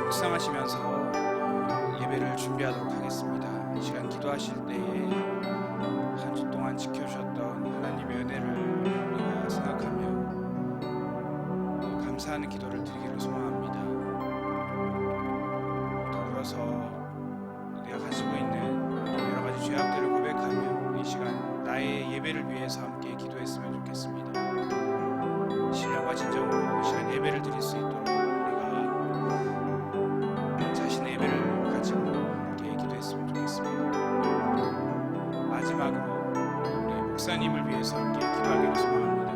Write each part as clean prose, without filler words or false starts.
묵상하시면서 예배를 준비하도록 하겠습니다. 이 시간 기도하실 때에 한 주 동안 지켜주셨던 하나님의 은혜를 우리가 생각하며 감사하는 기도를 드리기를 소망합니다. 더불어서 우리가 가지고 있는 여러 가지 죄악들을 고백하며 이 시간 나의 예배를 위해서 함께 기도했으면 좋겠습니다. 신령과 진정으로 이 시간 예배를 드릴 수 있도록 우리가 자신의 예배를 가지고 함께 기도했으면 좋겠습니다. 마지막으로 우리 목사님을 위해서 함께 기도하기를 소망합니다.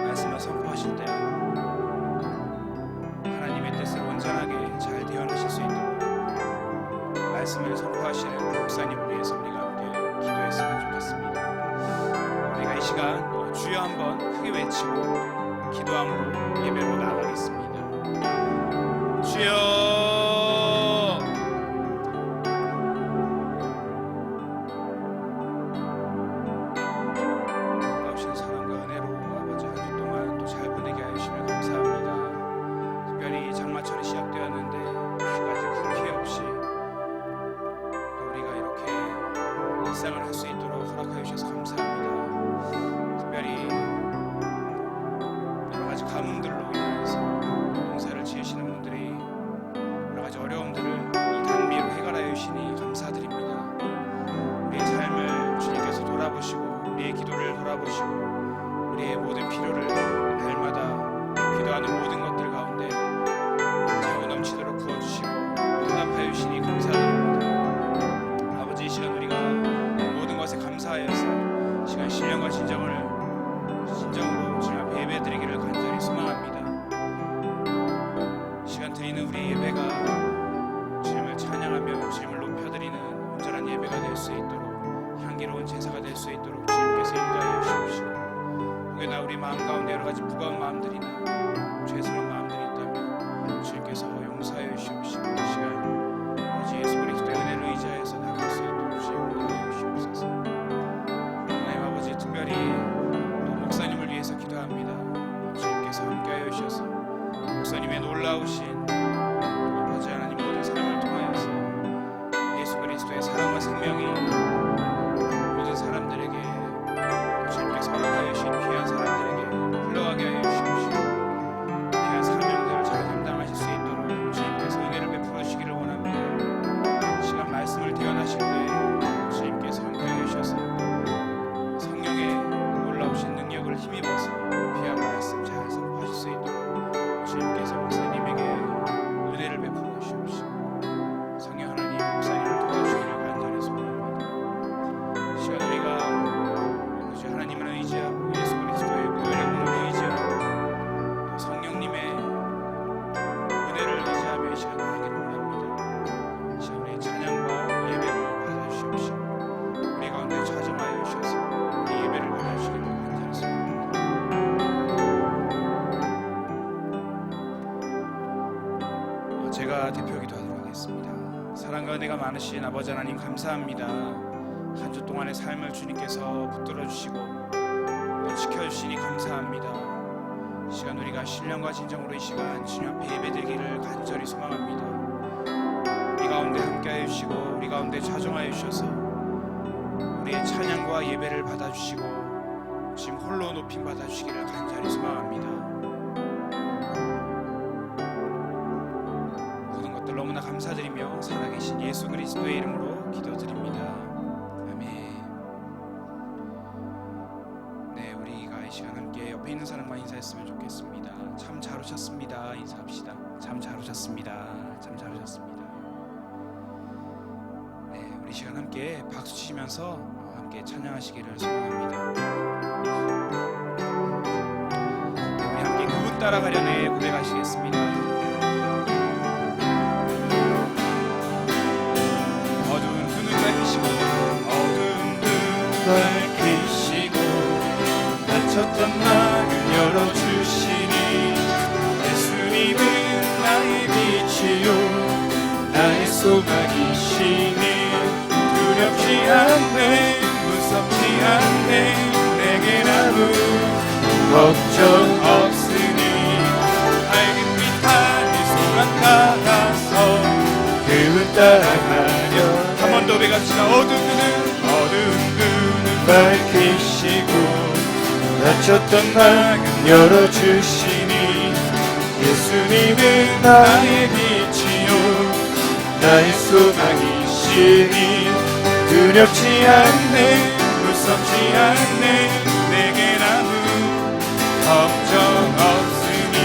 말씀을 선포하실 때 하나님의 뜻을 온전하게 잘 대언하실 수 있도록 말씀을 선포하시는 목사님을 위해서 우리가 함께 기도했으면 좋겠습니다. 우리가 이 시간 주여 한번 크게 외치고 기도함으로 예배로 나아가겠습니다. 주여, 나오신 사랑과 은혜로 아버지 한 주 동안 또 잘 보내게 하시며 감사합니다. 특별히 장마철이 시작되었는데 아직까지 큰 피해 없이 우리가 이렇게 일상을 할 수 있도록 허락하여 주셔서 감사합니다. 특별히 여러 가지 가뭄들로 인해서 농사를 지으시는 분들이 여러 가지 어려움들을 이 단비로 해결하여 주시니 감사드립니다. 우리의 삶을 주님께서 돌아보시고 우리의 기도를 돌아보시고 우리의 모든 필요를 날마다 기도하는 모든 것들 가운데 채워 넘치도록 부어주시고 응답하여 주시니 감사드립니다. 아버지, 이 시간 우리가 모든 것에 감사하여서 시간 신령과 진정으로 주님 앞에 예배드리기를 간절히 소망합니다. 시간 드리는 우리 예배가 주님을 찬양하며 주님을 높여드리는 온전한 예배가 될 수 있도록 향기로운 제사가 될 수 있도록 주님께서 인도하여 주시옵시고, 혹여나 우리 마음 가운데 여러 가지 무거운 마음들이나 죄스러운 마음들이 있다면 주님께서 용서하여 주시옵시고, 이 시간 아버지 예수 그리스도의 은혜를 의지하여서 나아갈 수 있도록 주님 인도하여 주시옵소서. 하나님 아버지, 특별히 또 목사님을 위해서 기도합니다. 주님께서 함께하여 주셔서 목사님의 놀라우신 아버지 하나님 모든 삶을 통하여서 예수 그리스도의 사랑과 생명이 모든 사람들에게 주님께서 허락하여 주신 귀한 사람들에게 흘러가게 하여 주시옵시고, 귀한 사명들을 잘 감당하실 수 있도록 주님께서 은혜를 베풀어 주시기를 원합니다. 시간 말씀을 대언하실 때 주님께서 함께하여 주셔서 성령의 놀라우신 능력을 힘입어서 귀한 말씀 잘 선포하실 수 있도록 주님께서 목사님에게 은혜를 베풀어 주시옵시고, 성령 하나님 목사님을 도와주시기를 간절히 소원합니다. 시간 우리가 아버지 하나님을 의지하고 예수 그리스도의 보혈의 몸을 의지하고 또 성령님의 은혜를 의지하며 이 시간 하기를 원합니다. 시간 우리의 찬양과 예배를 받아주시옵시고 우리 가운데 좌정하여 주셔서 이 예배를 받아주시기를 간절히 소원합니다. 제가 대표기도 하도록 하겠습니다. 사랑과 은혜가 많으신 아버지 하나님 감사합니다. 한 주 동안의 삶을 주님께서 붙들어 주시고 또 지켜주시니 감사합니다. 이 시간 우리가 신령과 진정으로 이 시간 주님 앞에 예배드리기를 간절히 소망합니다. 우리 가운데 함께하여 주시고 우리 가운데 좌정하여 주셔서 우리의 찬양과 예배를 받아주시고 지금 홀로 높임 받아주시기를 간절히 소망합니다. 모든 것들 너무나 감사드리며 살아계신 예수 그리스도의 이름으로 기도드립니다. 네, 우리가 이 시간 함께 옆에 있는 사람과 인사했으면 좋겠습니다. 참 잘 오셨습니다. 인사합시다. 참 잘 오셨습니다. 참 잘 오셨습니다. 네, 우리 시간 함께 박수 치시면서 함께 찬양하시기를 소망합니다. 네, 우리 함께 그분 따라가려네 고백하시겠습니다. 어두운 두 눈 밝히시고 어두운 눈 밝히시고 닫혔던 마음을 열어주시니 예수님은 나의 빛이요 나의 소망이시니 두렵지 않네 무섭지 않네 내겐 아무 걱정 없으니 밝은 빛 하늘 소망가 따라가려 한 번 더 외갑시다. 어두운 눈을 밝히시고 닫혔던 문 열어주시니 예수님은 나의 빛이요 나의 소망이시니 두렵지 않네 무섭지 않네 내겐 아무 걱정 없으니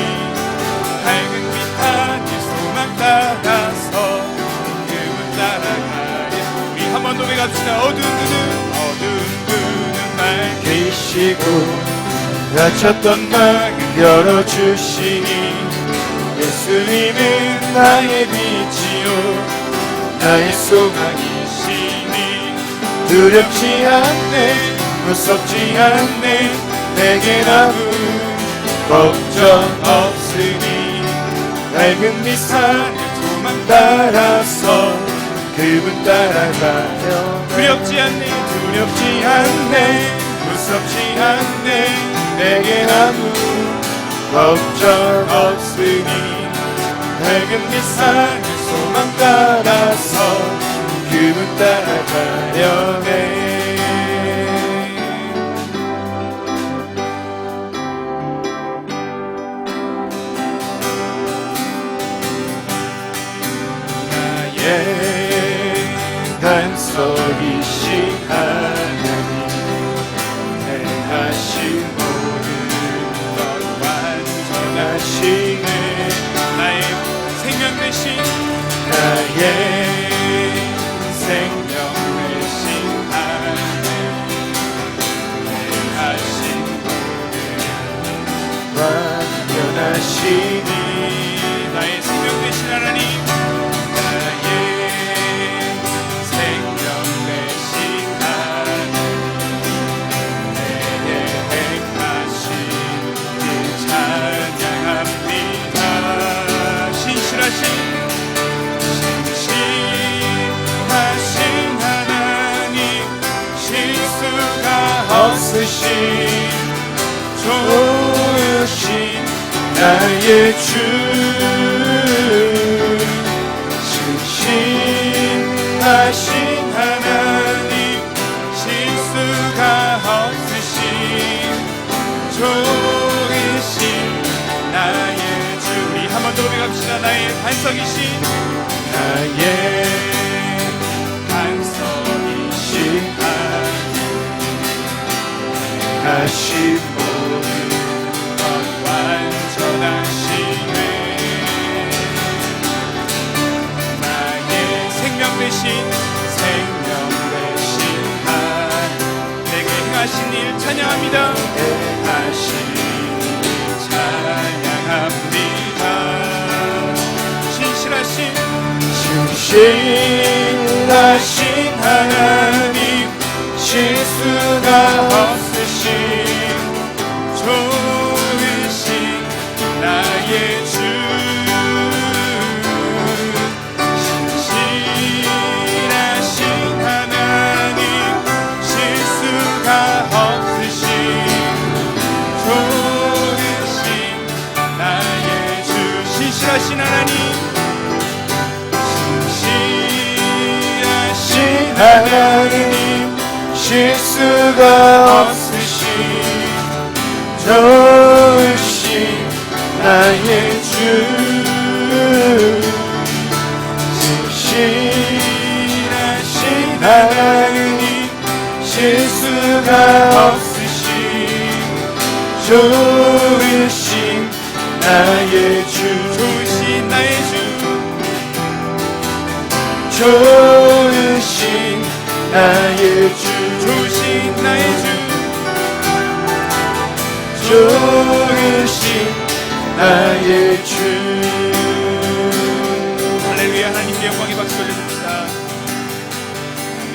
밝은 빛 하늘 소망 따라서 그분 따라가리. 우리 한 번 더 외갑시다. 어두운 눈은 밝히시고 닫혔던 문 열어주시니 예수님은 나의 빛이요 나의 소망이시니 두렵지 않네 무섭지 않네 내겐 아무 걱정 없으니 밝은 빛 하늘 소망 따라서 그분 따라가려 두렵지 않네 무섭지 않네 내겐 아무 걱정 없으니 밝은 빛 하늘 소망 따라서 그분 따라가려네. 나의 반석이신 하나님 행하신 모든 것 완전하시네 나의 생명 되신 나의 생명 되신 하나님 행하신 모든 완전하시니 나의 생명 되신 하나님 나의 생명 되신 하나님 내게 행하신 일 찬양합니다. 신실하신 하나님 실수가 없으신 좋으신 나의 주 신실하신 하나님 실수가 없으신 좋으신 나의 주. 우리 한 번 더 고백합시다. 나의 반석이신 나의 반석이신 하신 모든 것 완전하시네 나의 생명 되신 내게 행하신 일 찬양합니다. 행하신 일 찬양합니다. 신실하신 하나님 실수가 없으신 좋으신 나의 주 신실하신 하나님 실수가 없으신 좋으신 나의 주 신실하신 하나님 하나님 실수가 없으신 좋으신 나의 주 신실하신 하나님 실수가 없으신 좋으신 나의 주 좋으신 나의 주 좋으신 나의 주 좋으신 나의 주 좋으신 나의 주 할렐루야. 하나님께 영광의 박수 올려줍시다. 아멘.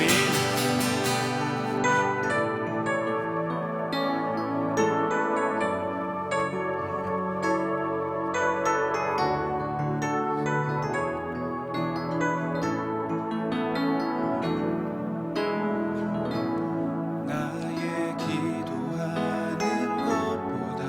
나의 기도하는 것보다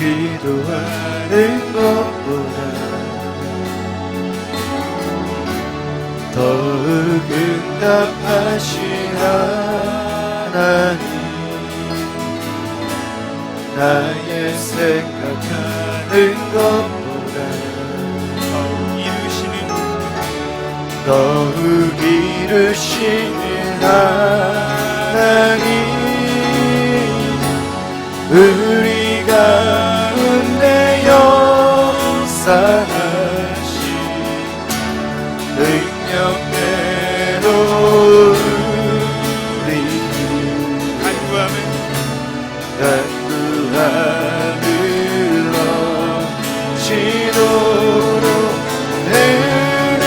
기도하는 것보다 더욱 응답하신 하나님, 나의 생각하는 것보다 더욱 이루시는 하나님, 우리 가운데 역사하신 능력대로 우리 간구함으로 지도록 능리하신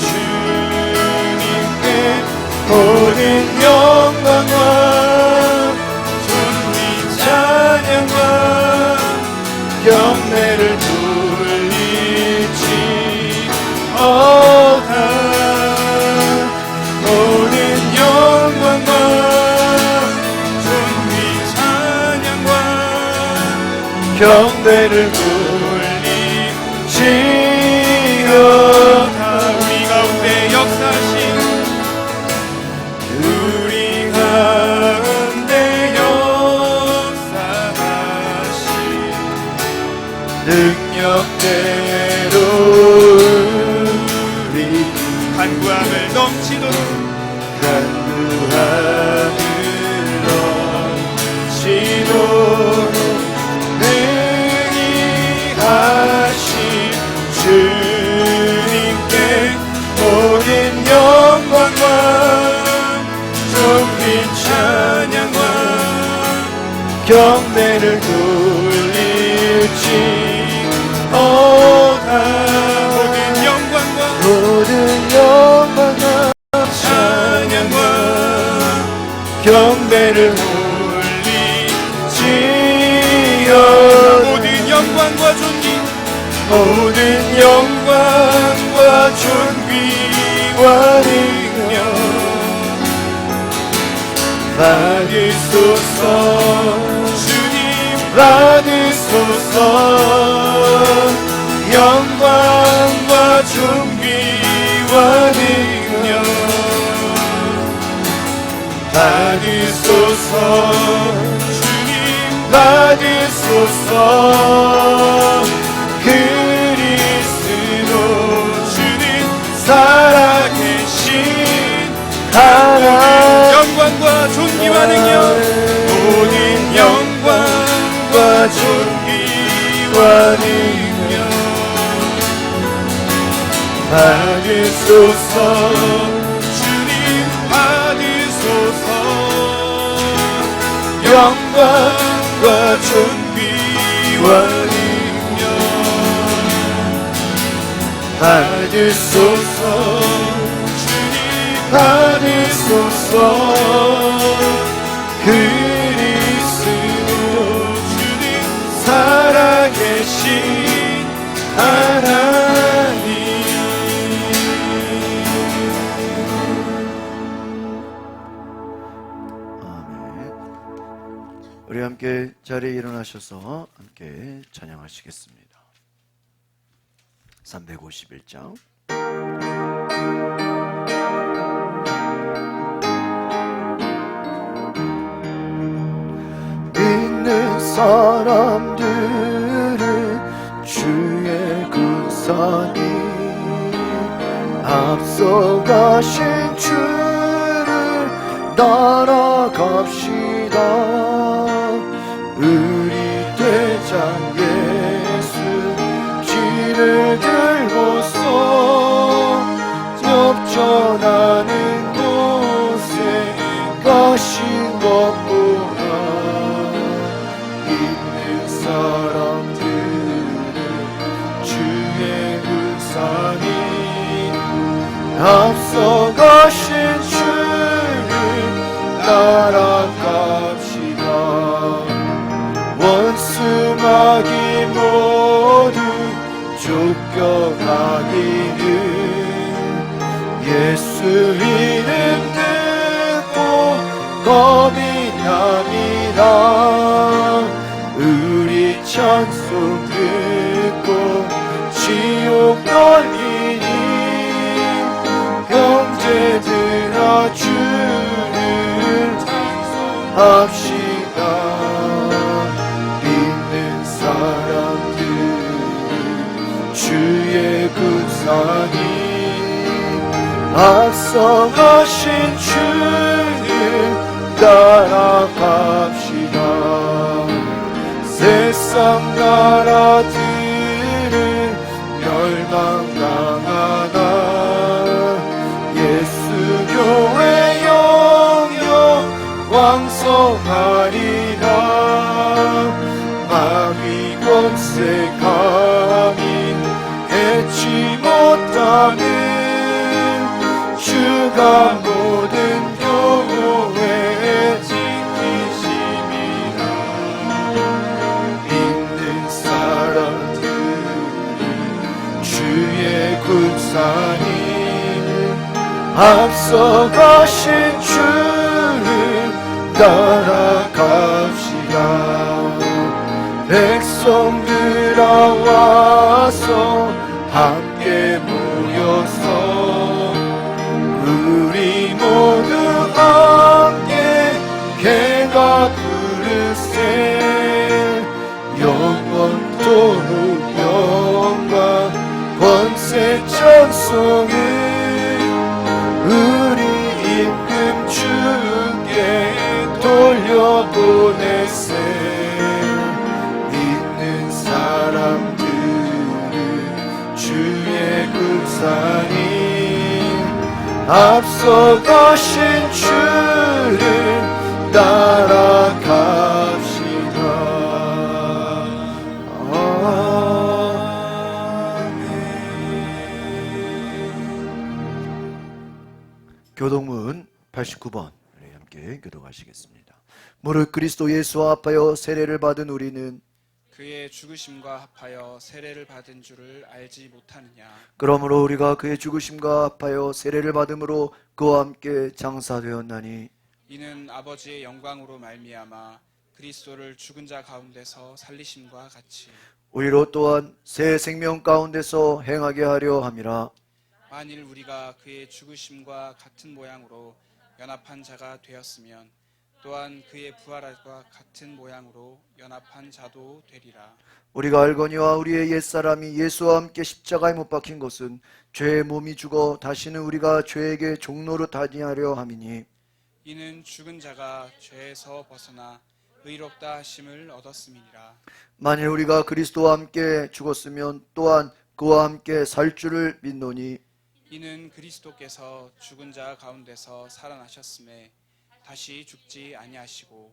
주님께 모든 영광과 존귀 찬양과 경배를 돌릴지어다. 모든 영광과 존귀 찬양과 경배를 돌릴지어다. 우리 가운데 역사하신 능력대로 우리 간구함을 넘치도록 능히하신 주님께 모든 영광과 존귀 찬양과 경배를 돌릴지 모든 영광과 찬양과 경배를 올리지어다. 모든 영광과 존귀, 모든 영광과 존귀와 능력 받으소서. 주님 받으소서. 영광과 존귀와 능력 받으소서. 주님 받으소서. 그리스도 주님 살아계신 하나님, 영광과 존귀와 능력, 모든 영광과 존귀와 능력 받으소서. 주님 받으소서. 영광과 존귀와 능력 받으소서. 주님 받으소서. 그리스도 주님 살아계신 하나님. 우리 함께 자리에 일어나셔서 함께 찬양하시겠습니다. 351장. 믿는 사람들은 주의 구원이 앞서가신 주를 따라갑시다. 우리 대장 예수 길을 들고서 역전하는 곳에 가신 것보다 믿는 사람들은 주의 은사니 앞서가신 주를 따라갑시다. 원수마귀 모두 쫓겨가기를 예수 이름 듣고 겁이 납니다. 믿는 사람들 주의 군사님 앞서가신 주님 따라갑시다. 세상 나라들은 멸망당하나 예수 교회 영영 왕성하리라. 마귀 권세 감히 해치 못하는 주가 모든 교회에 지키심이라. 믿는 사람들 주의 군사님 앞서가신 주를 따라갑시다. 백성들아 와서 함께 모여서 우리 모두 함께 개가 부르세. 영원토록 영광 권세 찬송을 우리 임금 주께 돌려보내세. 믿는 사람들은 주의 군사님 앞서가신 주를 따라갑시다. 아멘. 교동문 89번 함께 교독하시겠습니다. 무릇 그리스도 예수와 합하여 세례를 받은 우리는 그의 죽으심과 합하여 세례를 받은 줄을 알지 못하느냐. 그러므로 우리가 그의 죽으심과 합하여 세례를 받음으로 그와 함께 장사되었나니 이는 아버지의 영광으로 말미암아 그리스도를 죽은 자 가운데서 살리심과 같이 우리로 또한 새 생명 가운데서 행하게 하려 함이라. 만일 우리가 그의 죽으심과 같은 모양으로 연합한 자가 되었으면 또한 그의 부활과 같은 모양으로 연합한 자도 되리라. 우리가 알거니와 우리의 옛사람이 예수와 함께 십자가에 못 박힌 것은 죄의 몸이 죽어 다시는 우리가 죄에게 종노릇 아니하려 함이니 이는 죽은 자가 죄에서 벗어나 의롭다 하심을 얻었음이니라. 만일 우리가 그리스도와 함께 죽었으면 또한 그와 함께 살 줄을 믿노니 이는 그리스도께서 죽은 자 가운데서 살아나셨음에 다시 죽지 아니하시고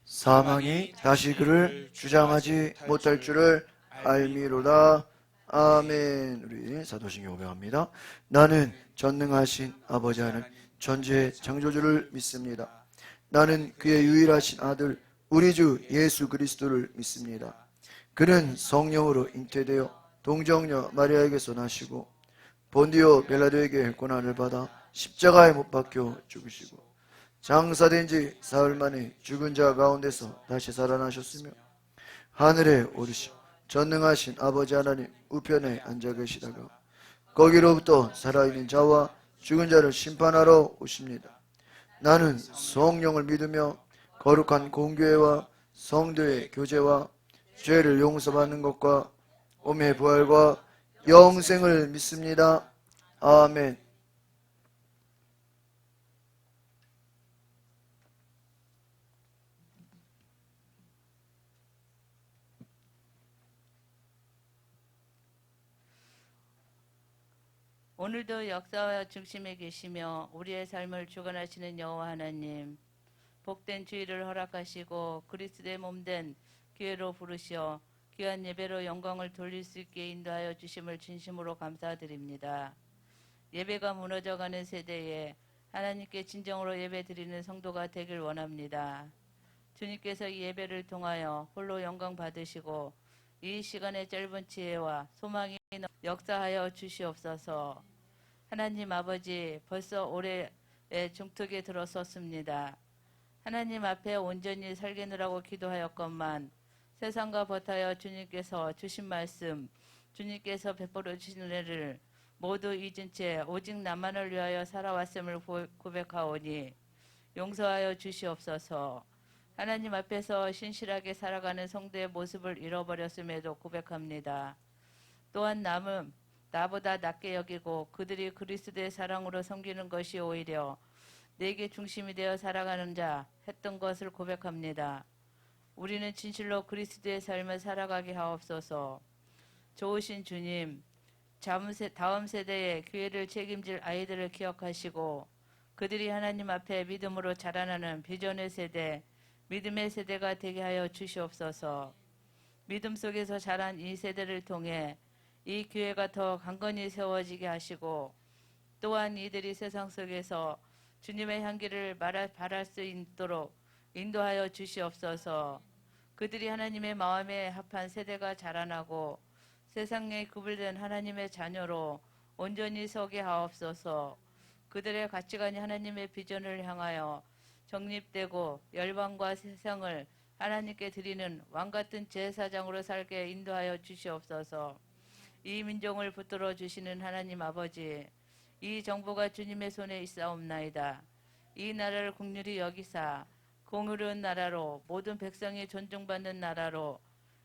사망이 다시 그를 주장하지 못할 줄을 알미로다. 아멘. 우리 사도신경 고백합니다. 나는 전능하신 아버지 하나님 전지의 창조주를 믿습니다. 나는 그의 유일하신 아들 우리 주 예수 그리스도를 믿습니다. 그는 성령으로 잉태되어 동정녀 마리아에게서 나시고 본디오 빌라도에게 고난을 받아 십자가에 못 박혀 죽으시고 장사된 지 사흘 만에 죽은 자 가운데서 다시 살아나셨으며 하늘에 오르시고 전능하신 아버지 하나님 우편에 앉아 계시다가 거기로부터 살아있는 자와 죽은 자를 심판하러 오십니다. 나는 성령을 믿으며 거룩한 공교회와 성도의 교제와 죄를 용서받는 것과 몸의 부활과 영생을 믿습니다. 아멘. 오늘도 역사와 중심에 계시며 우리의 삶을 주관하시는 여호와 하나님, 복된 주의를 허락하시고 그리스도의 몸된 교회로 부르시어 귀한 예배로 영광을 돌릴 수 있게 인도하여 주심을 진심으로 감사드립니다. 예배가 무너져가는 세대에 하나님께 진정으로 예배드리는 성도가 되길 원합니다. 주님께서 이 예배를 통하여 홀로 영광 받으시고 이 시간의 짧은 지혜와 소망이 역사하여 주시옵소서. 하나님 아버지, 벌써 올해의 중특에 들어섰습니다. 하나님 앞에 온전히 살게느라고 기도하였건만 세상과 버타여 주님께서 주신 말씀, 주님께서 베풀어 주신 은혜를 모두 잊은 채 오직 나만을 위하여 살아왔음을 고백하오니 용서하여 주시옵소서. 하나님 앞에서 신실하게 살아가는 성도의 모습을 잃어버렸음에도 고백합니다. 또한 남은 나보다 낮게 여기고 그들이 그리스도의 사랑으로 섬기는 것이 오히려 내게 중심이 되어 살아가는 자 했던 것을 고백합니다. 우리는 진실로 그리스도의 삶을 살아가게 하옵소서. 좋으신 주님, 다음 세대의 교회를 책임질 아이들을 기억하시고 그들이 하나님 앞에 믿음으로 자라나는 비전의 세대, 믿음의 세대가 되게 하여 주시옵소서. 믿음 속에서 자란 이 세대를 통해 이 교회가 더 강건히 세워지게 하시고 또한 이들이 세상 속에서 주님의 향기를 발할 수 있도록 인도하여 주시옵소서. 그들이 하나님의 마음에 합한 세대가 자라나고 세상에 구별된 하나님의 자녀로 온전히 서게 하옵소서. 그들의 가치관이 하나님의 비전을 향하여 정립되고 열방과 세상을 하나님께 드리는 왕같은 제사장으로 살게 인도하여 주시옵소서. 이 민족을 붙들어 주시는 하나님 아버지, 이 정부가 주님의 손에 있사옵나이다. 이 나라를 긍휼히 여기사 공의로운 나라로 모든 백성이 존중받는 나라로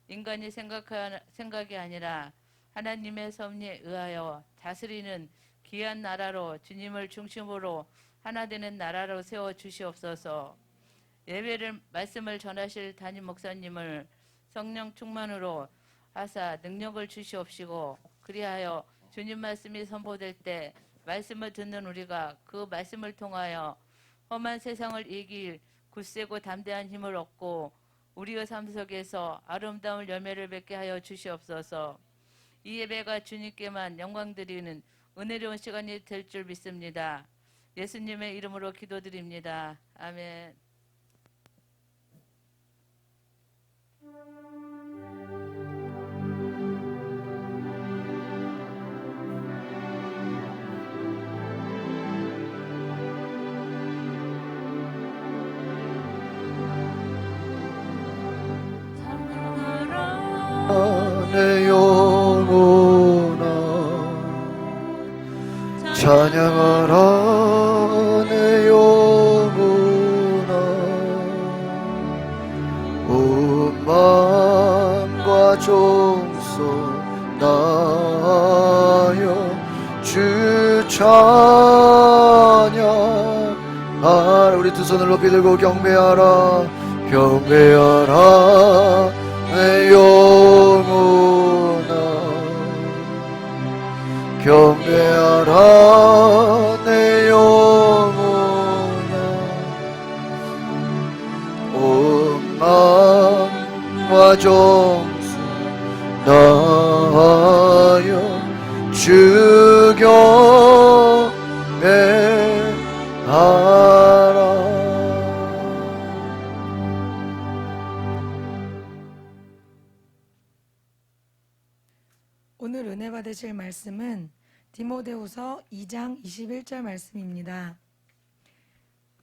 인간이 생각이 아니라 하나님의 섭리에 의하여 다스리는 귀한 나라로 주님을 중심으로 하나 되는 나라로 세워 주시옵소서. 예배를 말씀을 전하실 담임 목사님을 성령 충만으로 하사 능력을 주시옵시고 그리하여 주님 말씀이 선포될 때 말씀을 듣는 우리가 그 말씀을 통하여 험한 세상을 이길 굳세고 담대한 힘을 얻고 우리의 삶 속에서 아름다운 열매를 맺게 하여 주시옵소서. 이 예배가 주님께만 영광 드리는 은혜로운 시간이 될 줄 믿습니다. 예수님의 이름으로 기도드립니다. 아멘. 내 영혼아 찬양하라 내 영혼아 온 마음과 정성 다하여 주 찬양하라. 우리 두 손을 높이 들고 경배하라 경배하라 내 영혼아 경배하라 내 영혼아 온 마음과 정수 다하여 주 경배하라. 오늘 은혜 받으실 말씀은 디모데후서 2장 21절 말씀입니다.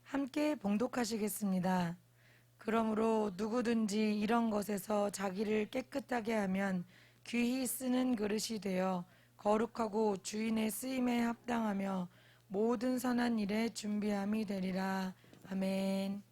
함께 봉독하시겠습니다. 그러므로 누구든지 이런 것에서 자기를 깨끗하게 하면 귀히 쓰는 그릇이 되어 거룩하고 주인의 쓰임에 합당하며 모든 선한 일에 준비함이 되리라. 아멘.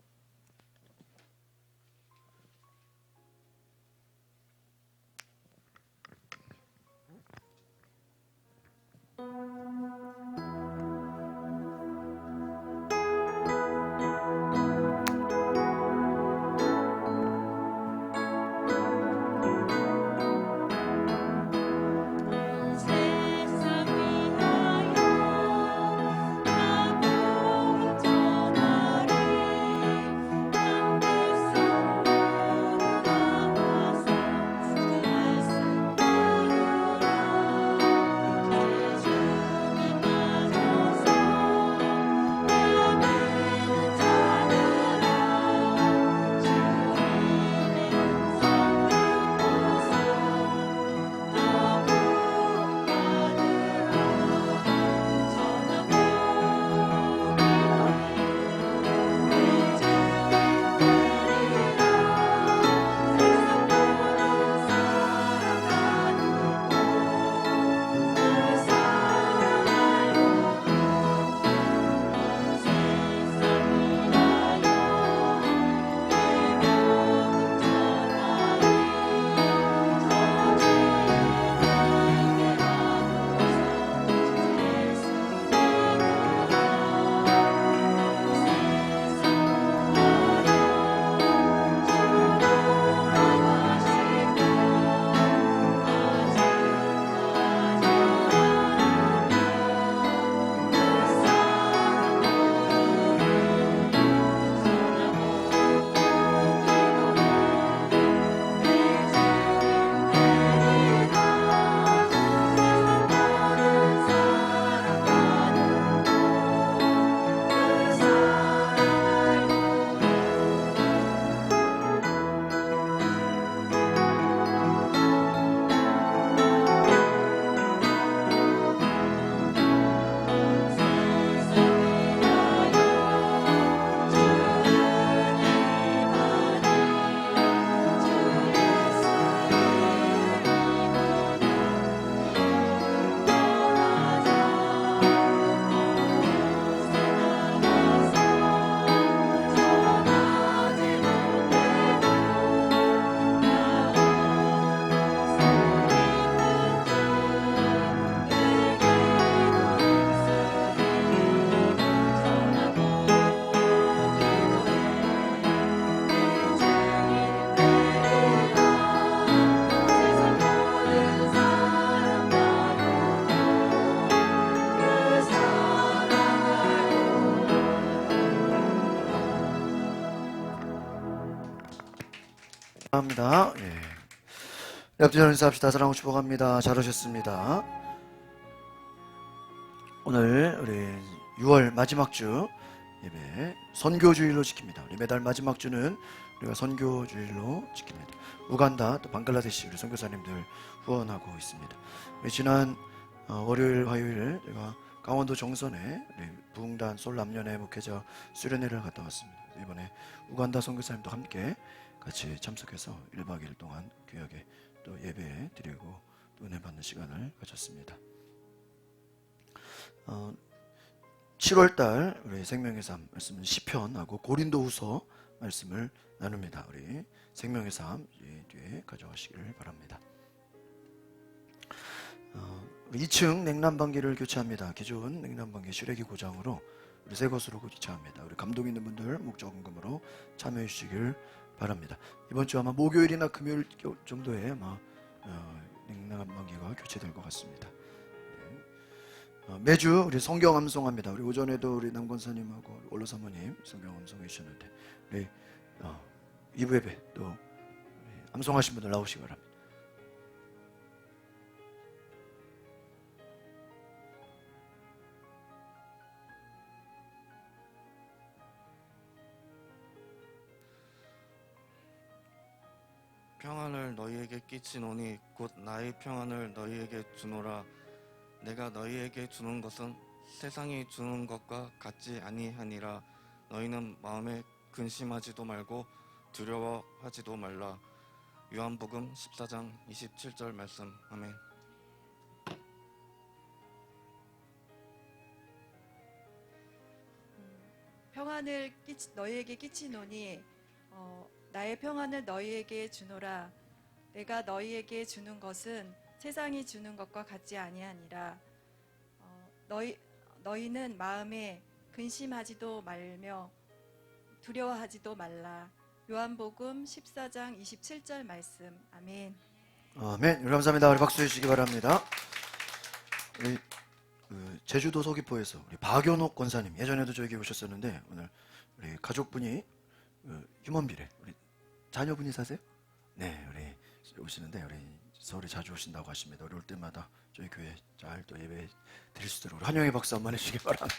합니다. 예. 옆뒤로 인사합시다. 사랑하고 축복합니다. 잘 오셨습니다. 오늘 우리 6월 마지막 주 예배 선교주일로 지킵니다. 우리 매달 마지막 주는 우리가 선교주일로 지킵니다. 우간다 또 방글라데시 우리 선교사님들 후원하고 있습니다. 우리 지난 월요일 화요일 제가 강원도 정선에 우리 부흥단 솔남년회 목회자 수련회를 갔다 왔습니다. 이번에 우간다 선교사님도 함께 같이 참석해서 1박 2일 동안 귀하게 또 예배 드리고 또 은혜 받는 시간을 가졌습니다. 7월달 우리 생명의 삶 말씀은 시편하고 고린도후서 말씀을 나눕니다. 우리 생명의 삶 뒤에 가져가시기를 바랍니다. 2층 냉난방기를 교체합니다. 기존 냉난방기 실외기 고장으로 우리 새 것으로 교체합니다. 우리 감동 있는 분들 목적금으로 참여해 주시길 바랍니다. 이번 주 아마 목요일이나 금요일 정도에 아마 냉난방기가 교체될 것 같습니다. 매주 우리 성경 암송합니다. 우리 오전에도 우리 남권사님하고 올로 사모님 성경 암송해 주셨는데 우리 2부 예배 또 암송하신 분들 나오시기 바랍니다. 평안을 너희에게 끼치노니 곧 나의 평안을 너희에게 주노라. 내가 너희에게 주는 것은 세상이 주는 것과 같지 아니하니라. 너희는 마음에 근심하지도 말고 두려워하지도 말라. 요한복음 14장 27절 말씀. 아멘. 평안을 너희에게 끼치노니 나의 평안을 너희에게 주노라. 내가 너희에게 주는 것은 세상이 주는 것과 같지 아니하니라. 너희는 마음에 근심하지도 말며 두려워하지도 말라. 요한복음 14장 27절 말씀. 아멘. 아멘. 감사합니다. 우리 박수 주시기 바랍니다. 우리 제주도 서귀포에서 우리 박연옥 권사님 예전에도 저에게 오셨었는데 오늘 우리 가족분이 휴먼비례 우리 자녀분이 사세요? 네, 우리 오시는데 우리 서울에 자주 오신다고 하십니다. 우리 올 때마다 저희 교회 잘 또 예배 드릴 수 있도록 환영의 박수 한번 해주시기 바랍니다.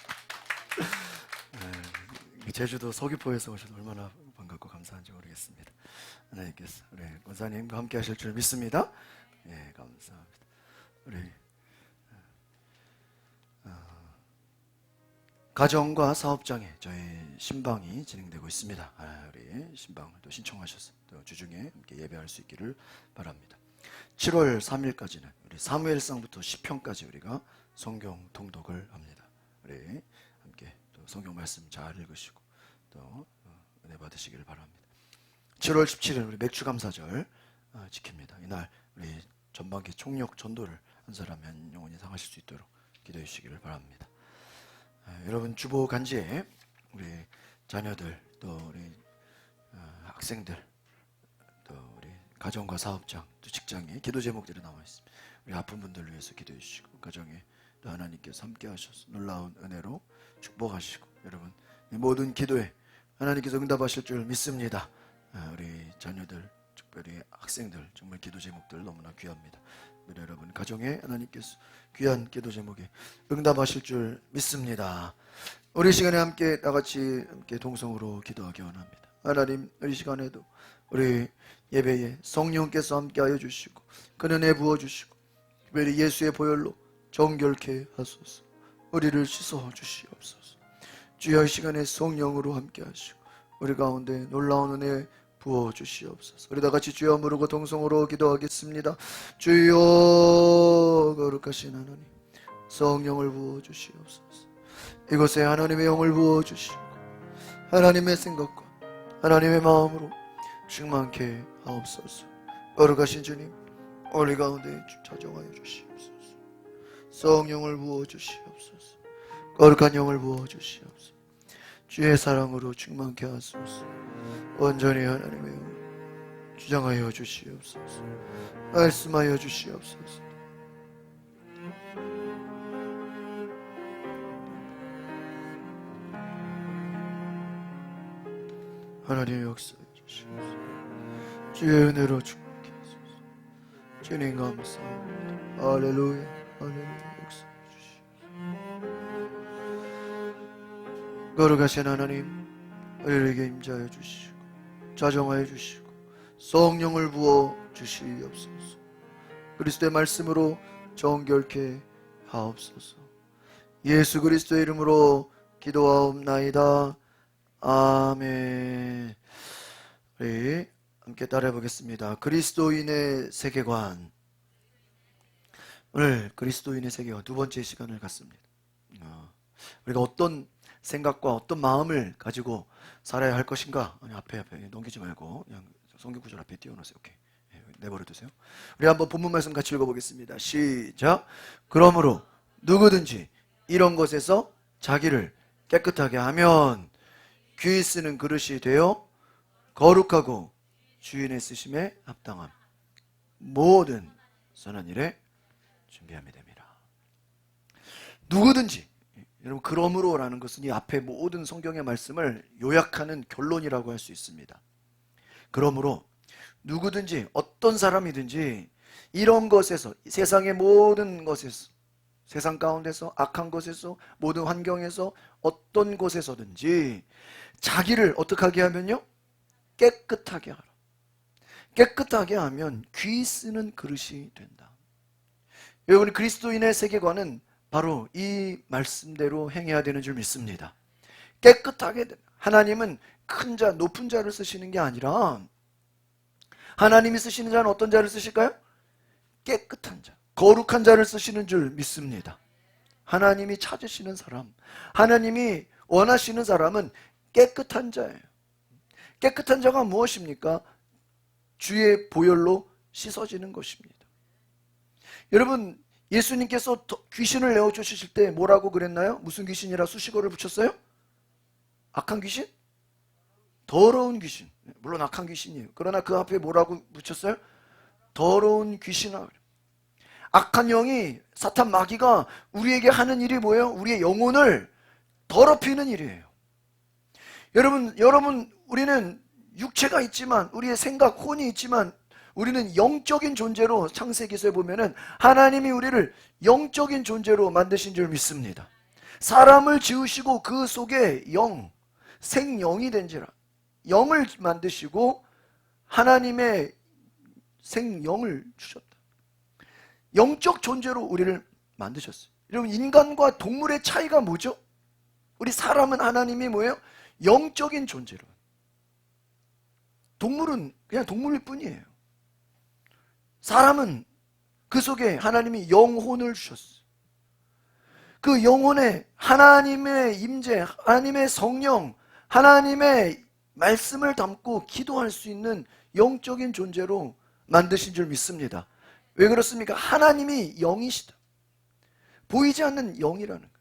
제주도 서귀포에서 오셔서 얼마나 반갑고 감사한지 모르겠습니다. 하나님께서 우리 권사님과 함께 하실 줄 믿습니다. 예, 감사합니다. 우리 가정과 사업장에 저희 신방이 진행되고 있습니다. 우리 신방을 또 신청하셔서 또 주중에 함께 예배할 수 있기를 바랍니다. 7월 3일까지는 우리 사무엘상부터 시편까지 우리가 성경 통독을 합니다. 우리 함께 또 성경 말씀 잘 읽으시고 또 은혜 받으시기를 바랍니다. 7월 17일 우리 맥주감사절 지킵니다. 이날 우리 전반기 총력 전도를 한 사람이 한 영혼이 상하실 수 있도록 기도해 주시기를 바랍니다. 여러분 주보 간지에 우리 자녀들 또 우리 학생들 또 우리 가정과 사업장 또 직장에 기도 제목들이 나와 있습니다. 우리 아픈 분들을 위해서 기도해 주시고 가정에 또 하나님께서 함께 하셔서 놀라운 은혜로 축복하시고 여러분 모든 기도에 하나님께서 응답하실 줄 믿습니다. 우리 자녀들 특별히 학생들 정말 기도 제목들 너무나 귀합니다. 우리 여러분 가정에 하나님께서 귀한 기도 제목에 응답하실 줄 믿습니다. 우리 시간에 함께 나같이 함께 동성으로 기도하기 원합니다. 하나님 우리 시간에도 우리 예배에 성령께서 함께하여 주시고 그 은혜 부어주시고 특별히 예수의 보혈로 정결케 하소서. 우리를 씻어 주시옵소서. 주여 이 시간에 성령으로 함께하시고 우리 가운데 놀라운 은혜 부어 주시옵소서. 우리 다 같이 주여 부르고 동성으로 기도하겠습니다. 주여 거룩하신 하나님 성령을 부어 주시옵소서. 이곳에 하나님의 영을 부어 주시고 하나님의 생각과 하나님의 마음으로 충만케 하옵소서. 거룩하신 주님 우리 가운데 자정하여 주시옵소서. 성령을 부어 주시옵소서. 거룩한 영을 부어 주시옵소서. 주의 사랑으로 충만케 하소서. 온전히 하나님의 영을 주장하여 주시옵소서. 말씀하여 주시옵소서. 하나님의 역사해 주시옵소서. 주의 은혜로 축복해 주소서. 주님 감사합니다. 할렐루야, 할렐루야. 역사해 주시옵소서. 거룩하신 하나님, 우리에게 임자해 주시고 자정하여 주시고 성령을 부어 주시옵소서. 그리스도의 말씀으로 정결케 하옵소서. 예수 그리스도의 이름으로 기도하옵나이다. 아멘. 우리 함께 따라해 보겠습니다. 그리스도인의 세계관. 오늘 그리스도인의 세계관 두 번째 시간을 갖습니다. 우리가 어떤 생각과 어떤 마음을 가지고 살아야 할 것인가? 아니, 앞에 넘기지 말고 그냥 성경 구절 앞에 띄워놓으세요. 오케이. 내버려 두세요. 우리 한번 본문 말씀 같이 읽어보겠습니다. 시작. 그러므로 누구든지 이런 것에서 자기를 깨끗하게 하면 귀 쓰는 그릇이 되어 거룩하고 주인의 쓰심에 합당함 모든 선한 일에 준비하면 됩니다. 누구든지, 여러분, 그러므로라는 것은 이 앞에 모든 성경의 말씀을 요약하는 결론이라고 할 수 있습니다. 그러므로 누구든지 어떤 사람이든지 이런 것에서, 세상의 모든 것에서, 세상 가운데서, 악한 것에서, 모든 환경에서, 어떤 곳에서든지 자기를 어떻게 하게 하면요? 깨끗하게 하라. 깨끗하게 하면 귀 쓰는 그릇이 된다. 여러분, 그리스도인의 세계관은 바로 이 말씀대로 행해야 되는 줄 믿습니다. 깨끗하게, 하나님은 큰 자, 높은 자를 쓰시는 게 아니라, 하나님이 쓰시는 자는 어떤 자를 쓰실까요? 깨끗한 자, 거룩한 자를 쓰시는 줄 믿습니다. 하나님이 찾으시는 사람, 하나님이 원하시는 사람은 깨끗한 자예요. 깨끗한 자가 무엇입니까? 주의 보혈로 씻어지는 것입니다. 여러분, 예수님께서 귀신을 내어주실 때 뭐라고 그랬나요? 무슨 귀신이라 수식어를 붙였어요? 악한 귀신? 더러운 귀신. 물론 악한 귀신이에요. 그러나 그 앞에 뭐라고 붙였어요? 더러운 귀신아. 악한 영이, 사탄 마귀가 우리에게 하는 일이 뭐예요? 우리의 영혼을 더럽히는 일이에요. 여러분, 우리는 육체가 있지만, 우리의 생각, 혼이 있지만, 우리는 영적인 존재로, 창세기서에 보면은 하나님이 우리를 영적인 존재로 만드신 줄 믿습니다. 사람을 지으시고 그 속에 영, 생영이 된지라, 영을 만드시고 하나님의 생영을 주셨다. 영적 존재로 우리를 만드셨어요. 여러분, 인간과 동물의 차이가 뭐죠? 우리 사람은 하나님이 뭐예요? 영적인 존재로. 동물은 그냥 동물일 뿐이에요. 사람은 그 속에 하나님이 영혼을 주셨어요. 그 영혼에 하나님의 임재, 하나님의 성령, 하나님의 말씀을 담고 기도할 수 있는 영적인 존재로 만드신 줄 믿습니다. 왜 그렇습니까? 하나님이 영이시다. 보이지 않는 영이라는 거예요.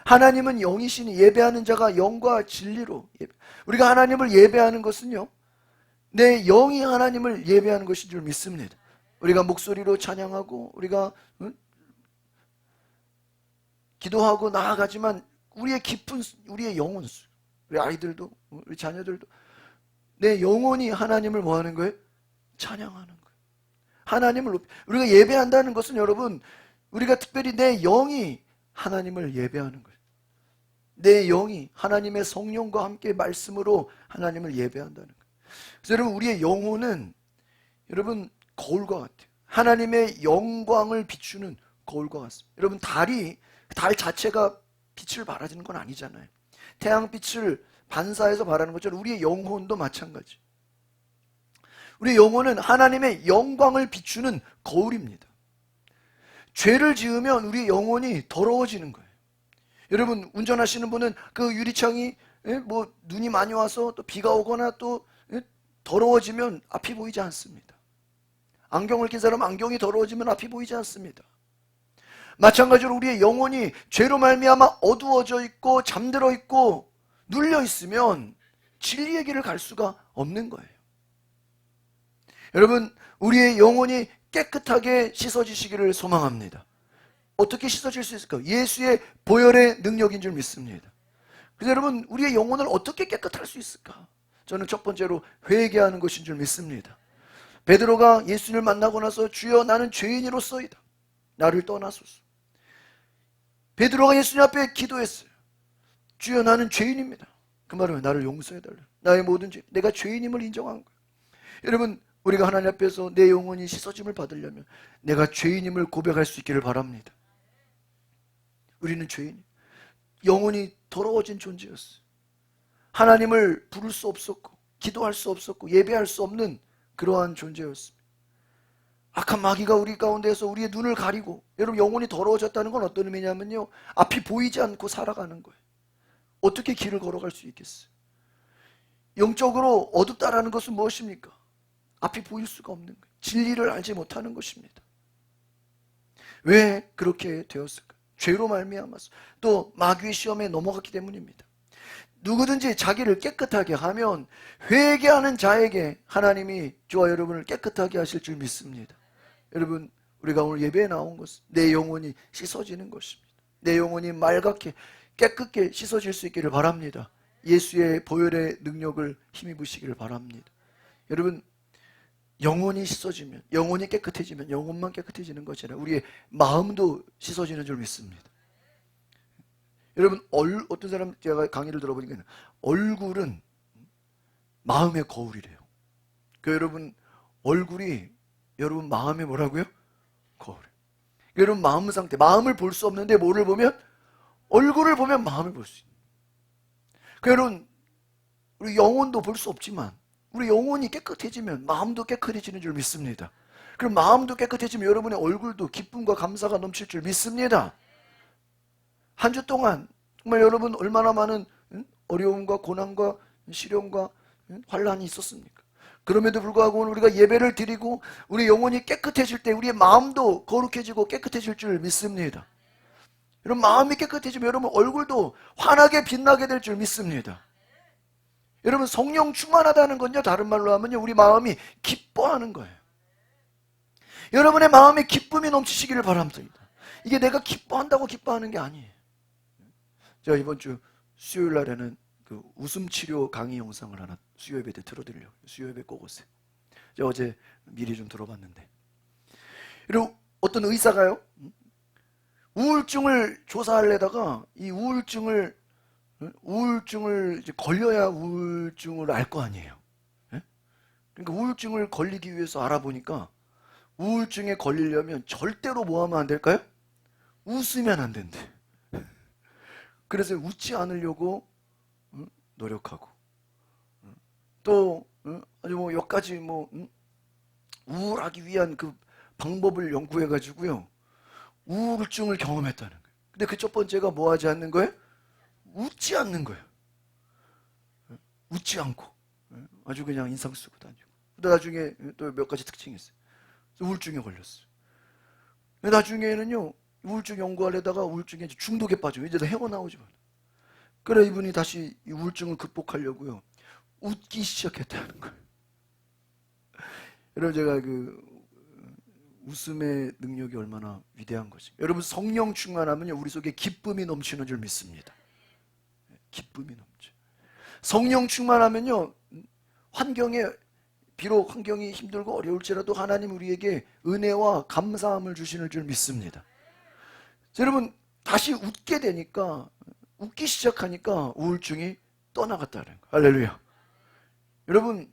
하나님은 영이시니 예배하는 자가 영과 진리로 우리가 하나님을 예배하는 것은요, 내 영이 하나님을 예배하는 것인 줄 믿습니다. 우리가 목소리로 찬양하고 우리가 기도하고 나아가지만 우리의 깊은, 우리의 영혼, 우리 아이들도, 우리 자녀들도 내 영혼이 하나님을 뭐 하는 거예요? 찬양하는 거예요. 하나님을 우리가 예배한다는 것은, 여러분, 우리가 특별히 내 영이 하나님을 예배하는 거예요. 내 영이 하나님의 성령과 함께 말씀으로 하나님을 예배한다는 거예요. 그래서 여러분, 우리의 영혼은, 여러분, 거울과 같아요. 하나님의 영광을 비추는 거울과 같습니다. 여러분, 달 자체가 빛을 발하는 건 아니잖아요. 태양빛을 반사해서 발하는 것처럼 우리의 영혼도 마찬가지. 우리의 영혼은 하나님의 영광을 비추는 거울입니다. 죄를 지으면 우리의 영혼이 더러워지는 거예요. 여러분, 운전하시는 분은 그 유리창이 뭐 눈이 많이 와서 또 비가 오거나 또 더러워지면 앞이 보이지 않습니다. 안경을 낀 사람은 안경이 더러워지면 앞이 보이지 않습니다. 마찬가지로 우리의 영혼이 죄로 말미암아 어두워져 있고 잠들어 있고 눌려 있으면 진리의 길을 갈 수가 없는 거예요. 여러분, 우리의 영혼이 깨끗하게 씻어지시기를 소망합니다. 어떻게 씻어질 수 있을까요? 예수의 보혈의 능력인 줄 믿습니다. 그래서 여러분, 우리의 영혼을 어떻게 깨끗할 수 있을까? 저는 첫 번째로 회개하는 것인 줄 믿습니다. 베드로가 예수님을 만나고 나서 주여 나는 죄인이로소이다. 나를 떠나소서. 베드로가 예수님 앞에 기도했어요. 주여 나는 죄인입니다. 그 말은 나를 용서해달라. 나의 모든 죄, 내가 죄인임을 인정한 거예요. 여러분, 우리가 하나님 앞에서 내 영혼이 씻어짐을 받으려면 내가 죄인임을 고백할 수 있기를 바랍니다. 우리는 죄인, 영혼이 더러워진 존재였어요. 하나님을 부를 수 없었고 기도할 수 없었고 예배할 수 없는 그러한 존재였습니다. 악한 마귀가 우리 가운데에서 우리의 눈을 가리고, 여러분 영혼이 더러워졌다는 건 어떤 의미냐면요, 앞이 보이지 않고 살아가는 거예요. 어떻게 길을 걸어갈 수 있겠어요? 영적으로 어둡다라는 것은 무엇입니까? 앞이 보일 수가 없는 거예요. 진리를 알지 못하는 것입니다. 왜 그렇게 되었을까? 죄로 말미암아서, 또 마귀의 시험에 넘어갔기 때문입니다. 누구든지 자기를 깨끗하게 하면 회개하는 자에게 하나님이 저와 여러분을 깨끗하게 하실 줄 믿습니다. 여러분, 우리가 오늘 예배에 나온 것은 내 영혼이 씻어지는 것입니다. 내 영혼이 맑게 깨끗게 씻어질 수 있기를 바랍니다. 예수의 보혈의 능력을 힘입으시기를 바랍니다. 여러분, 영혼이 씻어지면, 영혼이 깨끗해지면 영혼만 깨끗해지는 것이 아니라 우리의 마음도 씻어지는 줄 믿습니다. 여러분, 어떤 사람, 제가 강의를 들어보니까 얼굴은 마음의 거울이래요. 그 여러분, 얼굴이 여러분 마음의 뭐라고요? 거울. 여러분 마음 상태, 마음을 볼 수 없는데 뭐를 보면? 얼굴을 보면 마음을 볼 수 있는. 그 여러분, 우리 영혼도 볼 수 없지만 우리 영혼이 깨끗해지면 마음도 깨끗해지는 줄 믿습니다. 그럼 마음도 깨끗해지면 여러분의 얼굴도 기쁨과 감사가 넘칠 줄 믿습니다. 한 주 동안 정말 여러분 얼마나 많은 어려움과 고난과 시련과 환란이 있었습니까? 그럼에도 불구하고 우리가 예배를 드리고 우리 영혼이 깨끗해질 때 우리의 마음도 거룩해지고 깨끗해질 줄 믿습니다. 여러분, 마음이 깨끗해지면 여러분 얼굴도 환하게 빛나게 될 줄 믿습니다. 여러분, 성령 충만하다는 건요, 다른 말로 하면요, 우리 마음이 기뻐하는 거예요. 여러분의 마음에 기쁨이 넘치시기를 바랍니다. 이게 내가 기뻐한다고 기뻐하는 게 아니에요. 제가 이번 주 수요일 날에는 그 웃음 치료 강의 영상을 하나 수요 예배 때 틀어드리려고. 수요 예배 꼭 오세요. 제가 어제 미리 좀 들어봤는데, 그리고 어떤 의사가요, 우울증을 조사하려다가 이 우울증을 이제 걸려야 우울증을 알 거 아니에요. 예? 그러니까 우울증을 걸리기 위해서 알아보니까 우울증에 걸리려면 절대로 뭐 하면 안 될까요? 웃으면 안 된대. 그래서 웃지 않으려고 노력하고, 또 아주 뭐 몇 가지 우울하기 위한 그 방법을 연구해 가지고요, 우울증을 경험했다는 거예요. 근데 그 첫 번째가 뭐 하지 않는 거예요? 웃지 않는 거예요. 웃지 않고 아주 그냥 인상 쓰고 다니고. 근데 나중에 또 몇 가지 특징이 있어요. 우울증에 걸렸어요. 근데 나중에는요, 우울증 연구하려다가 우울증에 중독에 빠지고 이제 헤어나오지 마. 그래 이분이 다시 이 우울증을 극복하려고요, 웃기 시작했다는 거예요. 여러분, 제가 그 웃음의 능력이 얼마나 위대한 것이. 여러분, 성령 충만하면요, 우리 속에 기쁨이 넘치는 줄 믿습니다. 기쁨이 넘쳐. 성령 충만하면요, 비록 환경이 힘들고 어려울지라도 하나님 우리에게 은혜와 감사함을 주시는 줄 믿습니다. 여러분, 다시 웃게 되니까, 웃기 시작하니까 우울증이 떠나갔다는 거예요. 할렐루야. 여러분,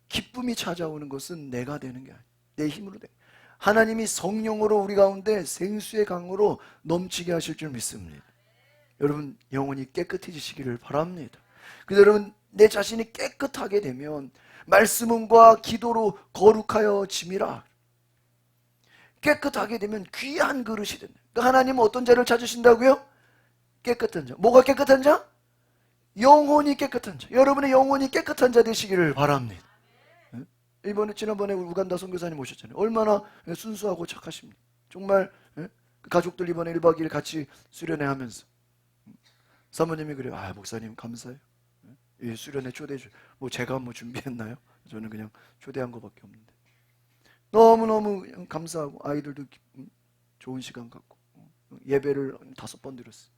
기쁨이 찾아오는 것은 내가 되는 게 아니에요. 내 힘으로 돼. 하나님이 성령으로 우리 가운데 생수의 강으로 넘치게 하실 줄 믿습니다. 여러분, 영혼이 깨끗해지시기를 바랍니다. 그래서 여러분, 내 자신이 깨끗하게 되면 말씀과 기도로 거룩하여 짐이라. 깨끗하게 되면 귀한 그릇이 된다. 그러니까 하나님은 어떤 자를 찾으신다고요? 깨끗한 자. 뭐가 깨끗한 자? 영혼이 깨끗한 자. 여러분의 영혼이 깨끗한 자 되시기를 바랍니다. 지난번에 우간다 선교사님 오셨잖아요. 얼마나 순수하고 착하십니까? 정말 가족들 이번에 1박 2일 같이 수련회 하면서 사모님이 그래요. 아, 목사님 감사해요. 이 수련회 초대해 주. 뭐 제가 뭐 준비했나요? 저는 그냥 초대한 것밖에 없는데 너무너무 감사하고, 아이들도 좋은 시간 갖고 예배를 5번 드렸어요.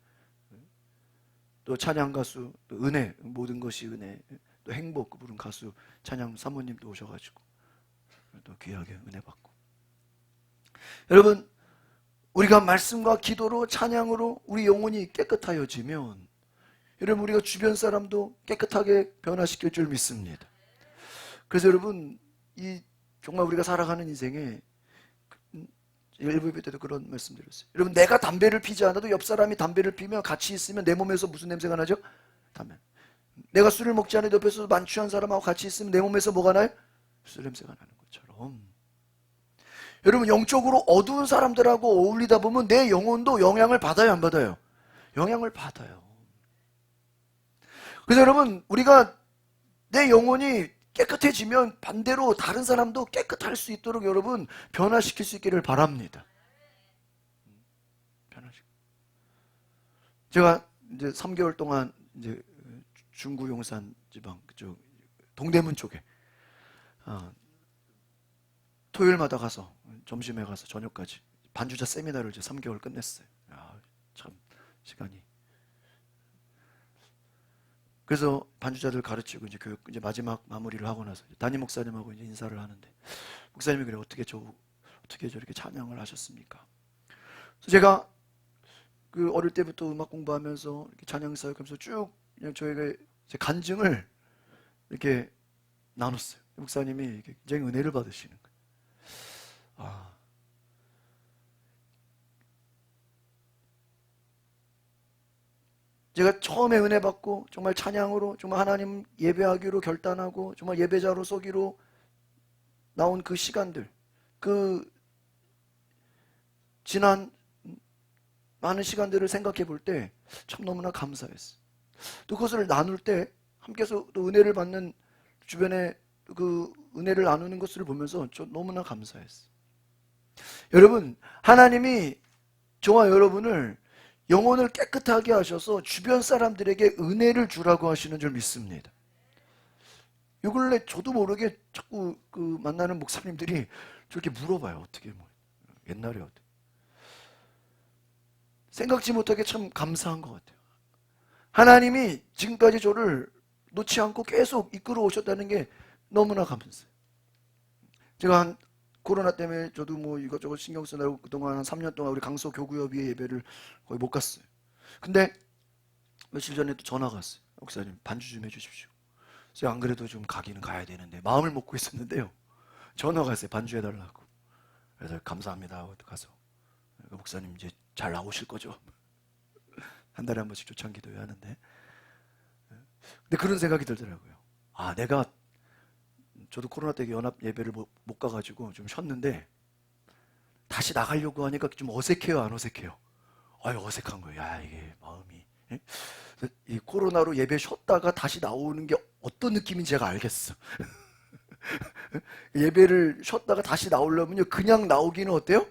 또 찬양 가수, 또 은혜, 모든 것이 은혜, 또 행복 부른 가수 찬양 사모님도 오셔가지고 또 귀하게 은혜 받고. 여러분, 우리가 말씀과 기도로 찬양으로 우리 영혼이 깨끗하여지면 여러분 우리가 주변 사람도 깨끗하게 변화시킬 줄 믿습니다. 그래서 여러분 이 정말 우리가 살아가는 인생에 일부 예배 때도 그런 말씀드렸어요. 여러분 내가 담배를 피지 않아도 옆 사람이 담배를 피면 같이 있으면 내 몸에서 무슨 냄새가 나죠? 담배. 내가 술을 먹지 않아도 옆에서 만취한 사람하고 같이 있으면 내 몸에서 뭐가 나요? 술 냄새가 나는 것처럼 여러분 영적으로 어두운 사람들하고 어울리다 보면 내 영혼도 영향을 받아요, 안 받아요? 영향을 받아요. 그래서 여러분 우리가 내 영혼이 깨끗해지면 반대로 다른 사람도 깨끗할 수 있도록 여러분 변화시킬 수 있기를 바랍니다. 제가 이제 3개월 동안 이제 중구 용산 지방 그쪽 동대문 쪽에 토요일마다 가서 점심에 가서 저녁까지 반주자 세미나를 이제 3개월 끝냈어요. 참 시간이. 그래서 반주자들 가르치고 이제 교육 이제 마지막 마무리를 하고 나서 담임 목사님하고 이제 인사를 하는데 목사님이 그래 어떻게 저렇게 찬양을 하셨습니까? 그래서 제가 그 어릴 때부터 음악 공부하면서 이렇게 찬양 사역하면서 쭉 그냥 저에게 제 간증을 이렇게 나눴어요. 목사님이 굉장히 은혜를 받으시는 거예요. 제가 처음에 은혜 받고 정말 찬양으로 정말 하나님 예배하기로 결단하고 정말 예배자로 서기로 나온 그 시간들, 그 지난 많은 시간들을 생각해 볼 때 참 너무나 감사했어요. 또 그것을 나눌 때 함께서 또 은혜를 받는 주변에 그 은혜를 나누는 것을 보면서 저 너무나 감사했어요. 여러분, 하나님이 저와 여러분을 영혼을 깨끗하게 하셔서 주변 사람들에게 은혜를 주라고 하시는 줄 믿습니다. 요 근래 저도 모르게 자꾸 그 만나는 목사님들이 저렇게 물어봐요. 어떻게 뭐 옛날에 어떻게 생각지 못하게 참 감사한 것 같아요. 하나님이 지금까지 저를 놓지 않고 계속 이끌어 오셨다는 게 너무나 감사해요. 제가 한 코로나 때문에 저도 뭐 이것저것 신경 쓰느라고 그동안 한 3년 동안 우리 강서 교구협의회 예배를 거의 못 갔어요. 근데 며칠 전에 또 전화가 왔어요. 목사님 반주 좀 해주십시오. 제가 안 그래도 좀 가기는 가야 되는데 마음을 먹고 있었는데요. 전화가 왔어요. 반주해달라고. 그래서 감사합니다 하고 가서 목사님 이제 잘 나오실 거죠? 한 달에 한 번씩 초청 기도해야 하는데 근데 그런 생각이 들더라고요. 내가 저도 코로나 때 연합 예배를 못 가가지고 좀 쉬었는데 다시 나가려고 하니까 좀 어색해요, 안 어색해요? 어색한 거예요. 이게 마음이. 이 코로나로 예배 쉬었다가 다시 나오는 게 어떤 느낌인지 제가 알겠어. 예배를 쉬었다가 다시 나오려면요, 그냥 나오기는 어때요?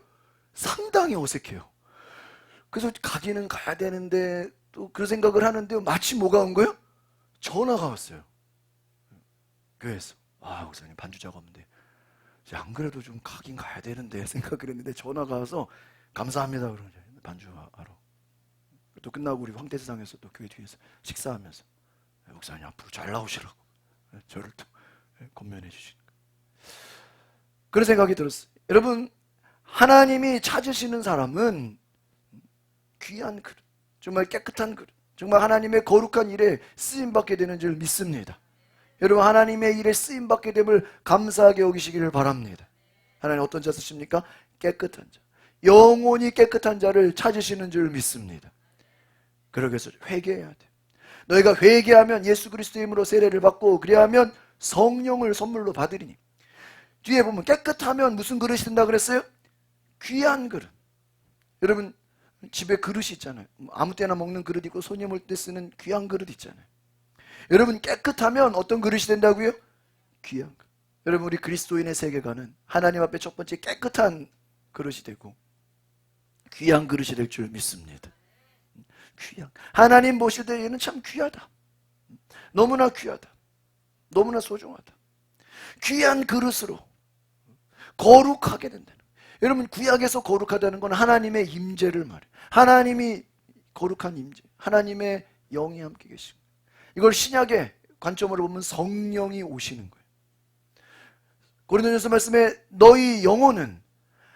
상당히 어색해요. 그래서 가기는 가야 되는데 또 그 생각을 하는데 마침 뭐가 온 거예요? 전화가 왔어요. 교회에서. 목사님 반주자가 없는데 안 그래도 좀 가긴 가야 되는데 생각을 했는데 전화가 와서 감사합니다 그러죠. 반주하러. 또 끝나고 우리 황태세상에서 또 교회 뒤에서 식사하면서 목사님 앞으로 잘 나오시라고 저를 또 권면해 주시는 거예요. 그런 생각이 들었어요. 여러분, 하나님이 찾으시는 사람은 귀한 그릇, 정말 깨끗한 그릇, 정말 하나님의 거룩한 일에 쓰임받게 되는 줄 믿습니다. 여러분, 하나님의 일에 쓰임받게 됨을 감사하게 여기시기를 바랍니다. 하나님 어떤 자 쓰십니까? 깨끗한 자, 영혼이 깨끗한 자를 찾으시는 줄 믿습니다. 그러기 위해서 회개해야 돼. 너희가 회개하면 예수 그리스도의 이름으로 세례를 받고 그리하면 성령을 선물로 받으리니. 뒤에 보면 깨끗하면 무슨 그릇이 된다 그랬어요? 귀한 그릇. 여러분 집에 그릇이 있잖아요. 아무 때나 먹는 그릇 있고 손님 올 때 쓰는 귀한 그릇 있잖아요. 여러분 깨끗하면 어떤 그릇이 된다고요? 귀한 그릇. 여러분 우리 그리스도인의 세계관은 하나님 앞에 첫 번째 깨끗한 그릇이 되고 귀한 그릇이 될 줄 믿습니다. 귀한. 하나님 보실 때에는 참 귀하다. 너무나 귀하다. 너무나 소중하다. 귀한 그릇으로 거룩하게 된다는. 여러분 구약에서 거룩하다는 건 하나님의 임재를 말해요. 하나님이 거룩한 임재, 하나님의 영이 함께 계시고, 이걸 신약에 관점으로 보면 성령이 오시는 거예요. 고린도전서 말씀에 너희 영혼은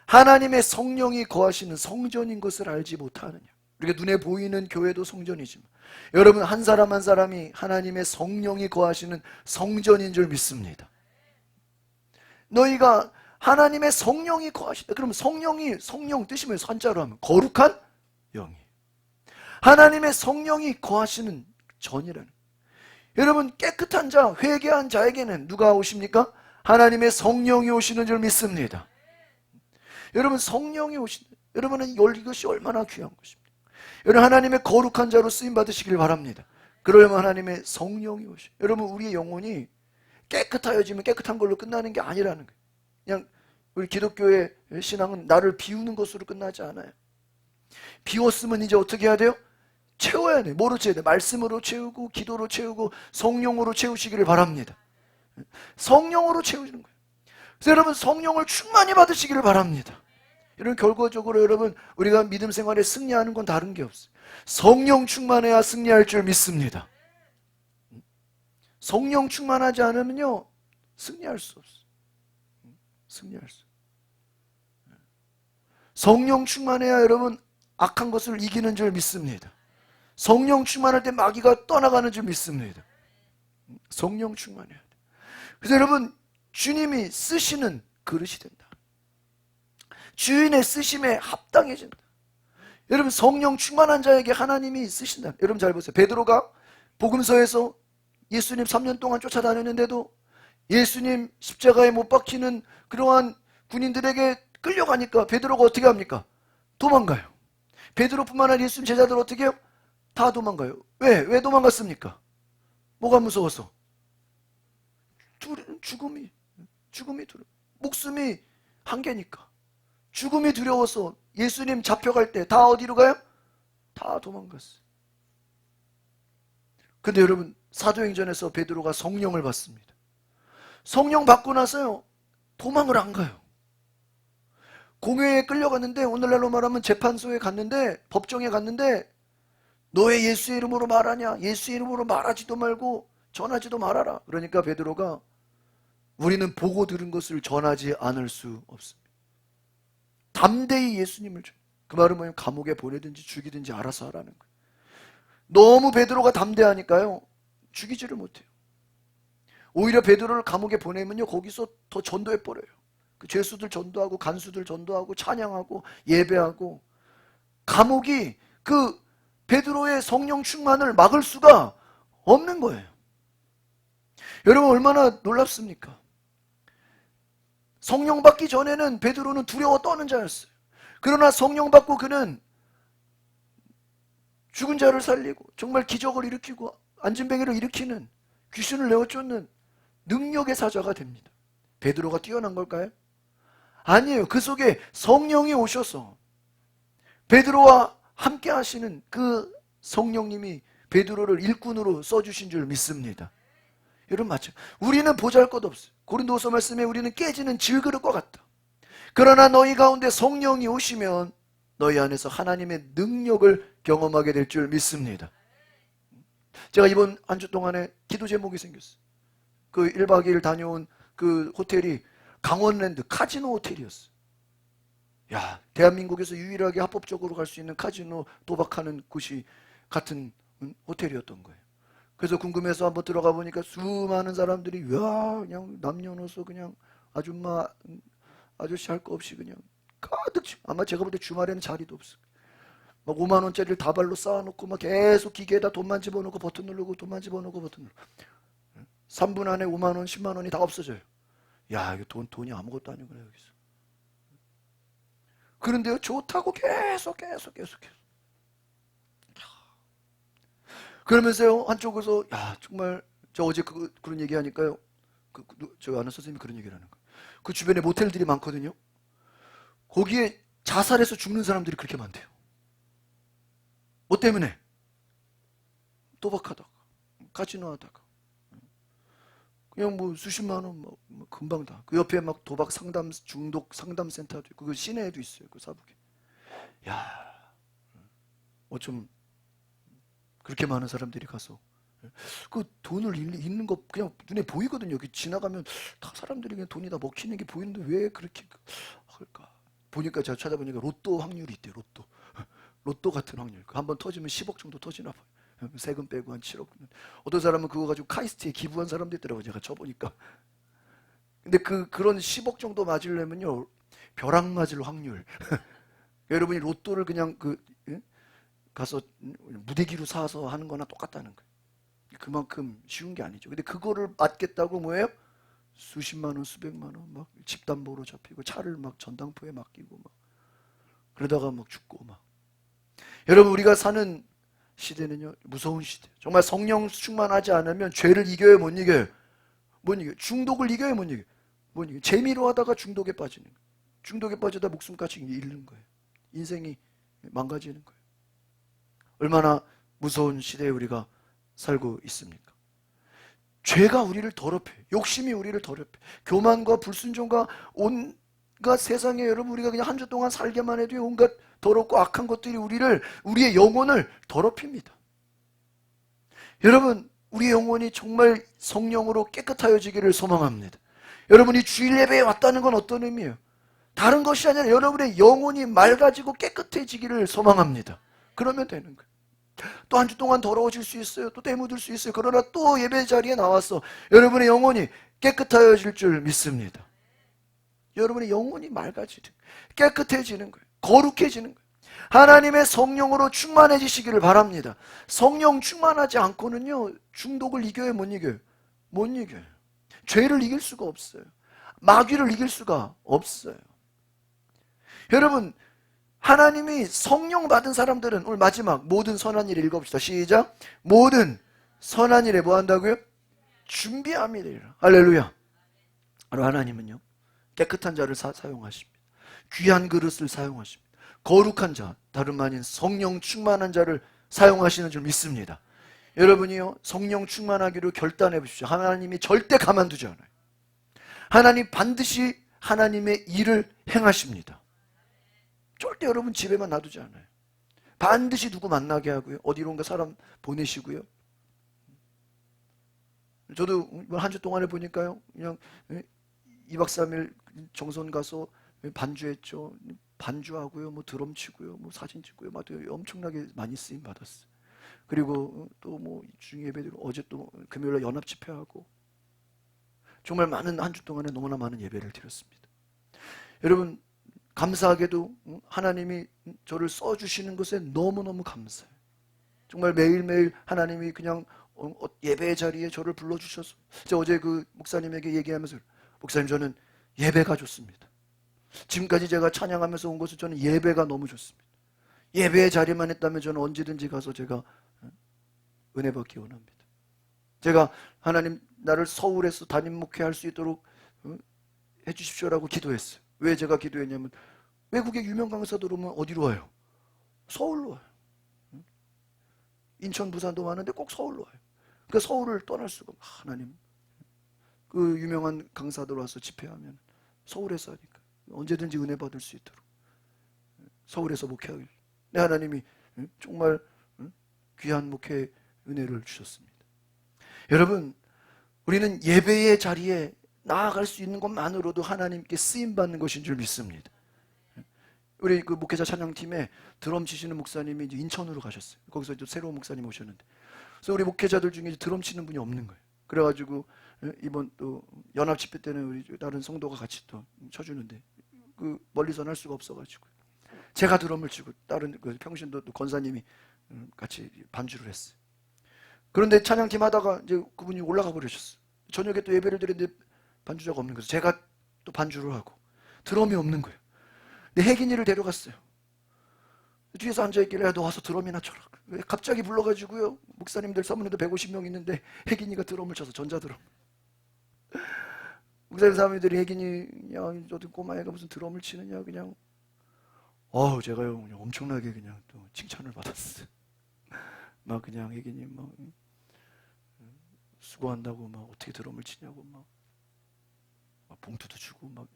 하나님의 성령이 거하시는 성전인 것을 알지 못하느냐. 우리가 눈에 보이는 교회도 성전이지만 여러분 한 사람 한 사람이 하나님의 성령이 거하시는 성전인 줄 믿습니다. 너희가 하나님의 성령이 거하시다. 그러면 성령 뜻이 뭐예요? 한자로 하면 거룩한 영이. 하나님의 성령이 거하시는 전이라는. 여러분 깨끗한 자, 회개한 자에게는 누가 오십니까? 하나님의 성령이 오시는 줄 믿습니다. 여러분 성령이 오시는, 여러분은 이것이 얼마나 귀한 것입니다. 여러분 하나님의 거룩한 자로 쓰임 받으시길 바랍니다. 그러려면 하나님의 성령이 오시. 여러분 우리의 영혼이 깨끗하여지면 깨끗한 걸로 끝나는 게 아니라는 거예요. 그냥 우리 기독교의 신앙은 나를 비우는 것으로 끝나지 않아요. 비웠으면 이제 어떻게 해야 돼요? 채워야 돼요. 뭐로 채워야 돼요? 말씀으로 채우고 기도로 채우고 성령으로 채우시기를 바랍니다. 성령으로 채우시는 거예요. 그래서 여러분 성령을 충만히 받으시기를 바랍니다. 이런 결과적으로 여러분 우리가 믿음 생활에 승리하는 건 다른 게 없어요. 성령 충만해야 승리할 줄 믿습니다. 성령 충만하지 않으면요 승리할 수 없어요. 승리할 수. 성령 충만해야 여러분 악한 것을 이기는 줄 믿습니다. 성령 충만할 때 마귀가 떠나가는 줄 믿습니다. 성령 충만해야 돼. 그래서 여러분 주님이 쓰시는 그릇이 된다. 주인의 쓰심에 합당해진다. 여러분 성령 충만한 자에게 하나님이 쓰신다. 여러분 잘 보세요. 베드로가 복음서에서 예수님 3년 동안 쫓아다녔는데도 예수님 십자가에 못 박히는 그러한 군인들에게 끌려가니까 베드로가 어떻게 합니까? 도망가요. 베드로뿐만 아니라 예수님 제자들 어떻게 해요? 다 도망가요. 왜 도망갔습니까? 뭐가 무서워서? 죽음이 두려워. 목숨이 한계니까. 죽음이 두려워서 예수님 잡혀갈 때 다 어디로 가요? 다 도망갔어요. 근데 여러분 사도행전에서 베드로가 성령을 받습니다. 성령 받고 나서요 도망을 안 가요. 공회에 끌려갔는데 오늘날로 말하면 재판소에 갔는데 법정에 갔는데 너의 예수의 이름으로 말하냐? 예수의 이름으로 말하지도 말고 전하지도 말아라. 그러니까 베드로가 우리는 보고 들은 것을 전하지 않을 수 없습니다. 담대히 예수님을 그 말은 뭐냐면 감옥에 보내든지 죽이든지 알아서 하라는 거예요. 너무 베드로가 담대하니까요 죽이지를 못해요. 오히려 베드로를 감옥에 보내면요 거기서 더 전도해 버려요. 그 죄수들 전도하고 간수들 전도하고 찬양하고 예배하고. 감옥이 그 베드로의 성령 충만을 막을 수가 없는 거예요. 여러분 얼마나 놀랍습니까? 성령 받기 전에는 베드로는 두려워 떠는 자였어요. 그러나 성령 받고 그는 죽은 자를 살리고 정말 기적을 일으키고 안진뱅이를 일으키는 귀신을 내어쫓는 능력의 사자가 됩니다. 베드로가 뛰어난 걸까요? 아니에요. 그 속에 성령이 오셔서 베드로와 함께 하시는 그 성령님이 베드로를 일꾼으로 써주신 줄 믿습니다. 여러분 맞죠? 우리는 보잘것없어요. 고린도후서 말씀에 우리는 깨지는 질그릇과 같다. 그러나 너희 가운데 성령이 오시면 너희 안에서 하나님의 능력을 경험하게 될 줄 믿습니다. 제가 이번 한 주 동안에 기도 제목이 생겼어요. 그 1박 2일 다녀온 그 호텔이 강원랜드 카지노 호텔이었어요. 야, 대한민국에서 유일하게 합법적으로 갈 수 있는 카지노 도박하는 곳이 같은 호텔이었던 거예요. 그래서 궁금해서 한번 들어가 보니까 수많은 사람들이 야 그냥 남녀노소 그냥 아줌마 아저씨 할 거 없이 그냥 가득 아마 제가 볼 때 주말에는 자리도 없어요. 막 5만 원짜리를 다발로 쌓아놓고 막 계속 기계에다 돈만 집어넣고 버튼 누르고 돈만 집어넣고 버튼 누르고 3분 안에 5만 원 10만 원이 다 없어져요. 야 이거 돈이 아무것도 아니구나 여기서. 그런데요 좋다고 계속 그러면서요 한쪽에서 야 정말 저 어제 그런 얘기 하니까요 저 아는 선생님이 그런 얘기를 하는 거예요. 그 주변에 모텔들이 많거든요. 거기에 자살해서 죽는 사람들이 그렇게 많대요. 뭐 때문에? 도박하다가 카지노 하다가 그냥 뭐 수십만 원 뭐 금방 다. 그 옆에 막 도박 상담 중독 상담 센터도 있고 그 시내에도 있어요. 그 사북에. 야, 어쩜 그렇게 많은 사람들이 가서 그 돈을 잃는 거 그냥 눈에 보이거든요. 여기 지나가면 다 사람들이 그냥 돈이 다 먹히는 게 보이는데 왜 그렇게 할까? 보니까 제가 찾아보니까 로또 확률이 있대요. 로또 같은 확률. 한번 터지면 10억 정도 터지나 봐요. 세금 빼고 한 7억. 어떤 사람은 그거 가지고 카이스트에 기부한 사람도 있더라고요. 제가 쳐보니까. 근데 그런 10억 정도 맞으려면요, 벼락 맞을 확률. 여러분이 로또를 그냥 가서 무대기로 사서 하는 거나 똑같다는 거예요. 그만큼 쉬운 게 아니죠. 근데 그거를 맞겠다고 뭐예요? 수십만 원, 수백만 원, 막 집담보로 잡히고 차를 막 전당포에 맡기고 막 그러다가 막 죽고 막. 여러분, 우리가 사는 시대는요, 무서운 시대예요. 정말 성령 충만하지 않으면 죄를 이겨야 못 이겨요. 못 이겨요. 중독을 이겨야 못 이겨요. 못 이겨요. 재미로 하다가 중독에 빠지는 거예요. 중독에 빠지다 목숨까지 잃는 거예요. 인생이 망가지는 거예요. 얼마나 무서운 시대에 우리가 살고 있습니까? 죄가 우리를 더럽혀요. 욕심이 우리를 더럽혀요. 교만과 불순종과 온갖 세상에 여러분 우리가 그냥 한 주 동안 살게만 해도 온갖 더럽고 악한 것들이 우리의 영혼을 더럽힙니다. 여러분, 우리의 영혼이 정말 성령으로 깨끗하여지기를 소망합니다. 여러분이 주일 예배에 왔다는 건 어떤 의미예요? 다른 것이 아니라 여러분의 영혼이 맑아지고 깨끗해지기를 소망합니다. 그러면 되는 거예요. 또 한 주 동안 더러워질 수 있어요. 또 때 묻을 수 있어요. 그러나 또 예배 자리에 나와서 여러분의 영혼이 깨끗하여질 줄 믿습니다. 여러분의 영혼이 맑아지는, 깨끗해지는 거예요. 거룩해지는 거예요. 하나님의 성령으로 충만해지시기를 바랍니다. 성령 충만하지 않고는요, 중독을 이겨요, 못 이겨요? 못 이겨요. 죄를 이길 수가 없어요. 마귀를 이길 수가 없어요. 여러분, 하나님이 성령 받은 사람들은 오늘 마지막 모든 선한 일에 읽어봅시다. 시작. 모든 선한 일에 뭐 한다고요? 준비합니다. 할렐루야. 바로 하나님은요, 깨끗한 자를 사용하십니다. 귀한 그릇을 사용하십니다. 거룩한 자, 다름 아닌 성령 충만한 자를 사용하시는 줄 믿습니다. 여러분이요, 성령 충만하기로 결단해 보십시오. 하나님이 절대 가만두지 않아요. 하나님 반드시 하나님의 일을 행하십니다. 절대 여러분 집에만 놔두지 않아요. 반드시 누구 만나게 하고요. 어디론가 사람 보내시고요. 저도 한 주 동안에 보니까요, 그냥 2박 3일 정선 가서 반주했죠. 반주하고요, 뭐 드럼 치고요, 뭐 사진 찍고요, 막 엄청나게 많이 쓰임 받았어요. 그리고 또 뭐 중요 예배들 어제 또 금요일에 연합 집회하고 정말 많은 한 주 동안에 너무나 많은 예배를 드렸습니다. 여러분, 감사하게도 하나님이 저를 써주시는 것에 너무너무 감사해요. 정말 매일매일 하나님이 그냥 예배 자리에 저를 불러주셔서 제가 어제 그 목사님에게 얘기하면서 목사님, 저는 예배가 좋습니다. 지금까지 제가 찬양하면서 온 것은 저는 예배가 너무 좋습니다. 예배의 자리만 있다면 저는 언제든지 가서 제가 은혜 받기 원합니다. 제가 하나님, 나를 서울에서 담임 목회할 수 있도록 해주십시오라고 기도했어요. 왜 제가 기도했냐면, 외국의 유명 강사들 오면 어디로 와요? 서울로 와요. 인천, 부산도 많은데 꼭 서울로 와요. 그러니까 서울을 떠날 수가 없어요. 하나님, 그 유명한 강사들 와서 집회하면 서울에서 하니까 언제든지 은혜 받을 수 있도록 서울에서 목회하길. 네, 하나님이 정말 귀한 목회 은혜를 주셨습니다. 여러분, 우리는 예배의 자리에 나아갈 수 있는 것만으로도 하나님께 쓰임받는 것인 줄 믿습니다. 우리 그 목회자 찬양팀에 드럼 치시는 목사님이 이제 인천으로 가셨어요. 거기서 이제 새로운 목사님 오셨는데, 그래서 우리 목회자들 중에 이제 드럼 치는 분이 없는 거예요. 그래가지고 이번 또 연합 집회 때는 우리 다른 성도가 같이 또 쳐주는데 그 멀리서는 할 수가 없어가지고 제가 드럼을 치고 다른 그 평신도 또 권사님이 같이 반주를 했어요. 그런데 찬양팀 하다가 이제 그분이 올라가 버리셨어요. 저녁에 또 예배를 드렸는데 반주자가 없는 거죠. 제가 또 반주를 하고 드럼이 없는 거예요. 근데 혜긴이를 데려갔어요. 뒤에서 앉아있길래 너 와서 드럼이나 쳐라. 갑자기 불러가지고요, 목사님들 사모님들 150명 있는데 혜긴이가 드럼을 쳐서 전자드럼. 목사님 사모님들이 혜긴이, 야, 저도 꼬마애가 무슨 드럼을 치느냐 그냥 제가요 그냥 엄청나게 그냥 또 칭찬을 받았어요. 막 그냥 혜긴이 막 수고한다고 막 어떻게 드럼을 치냐고 막 봉투도 주고 막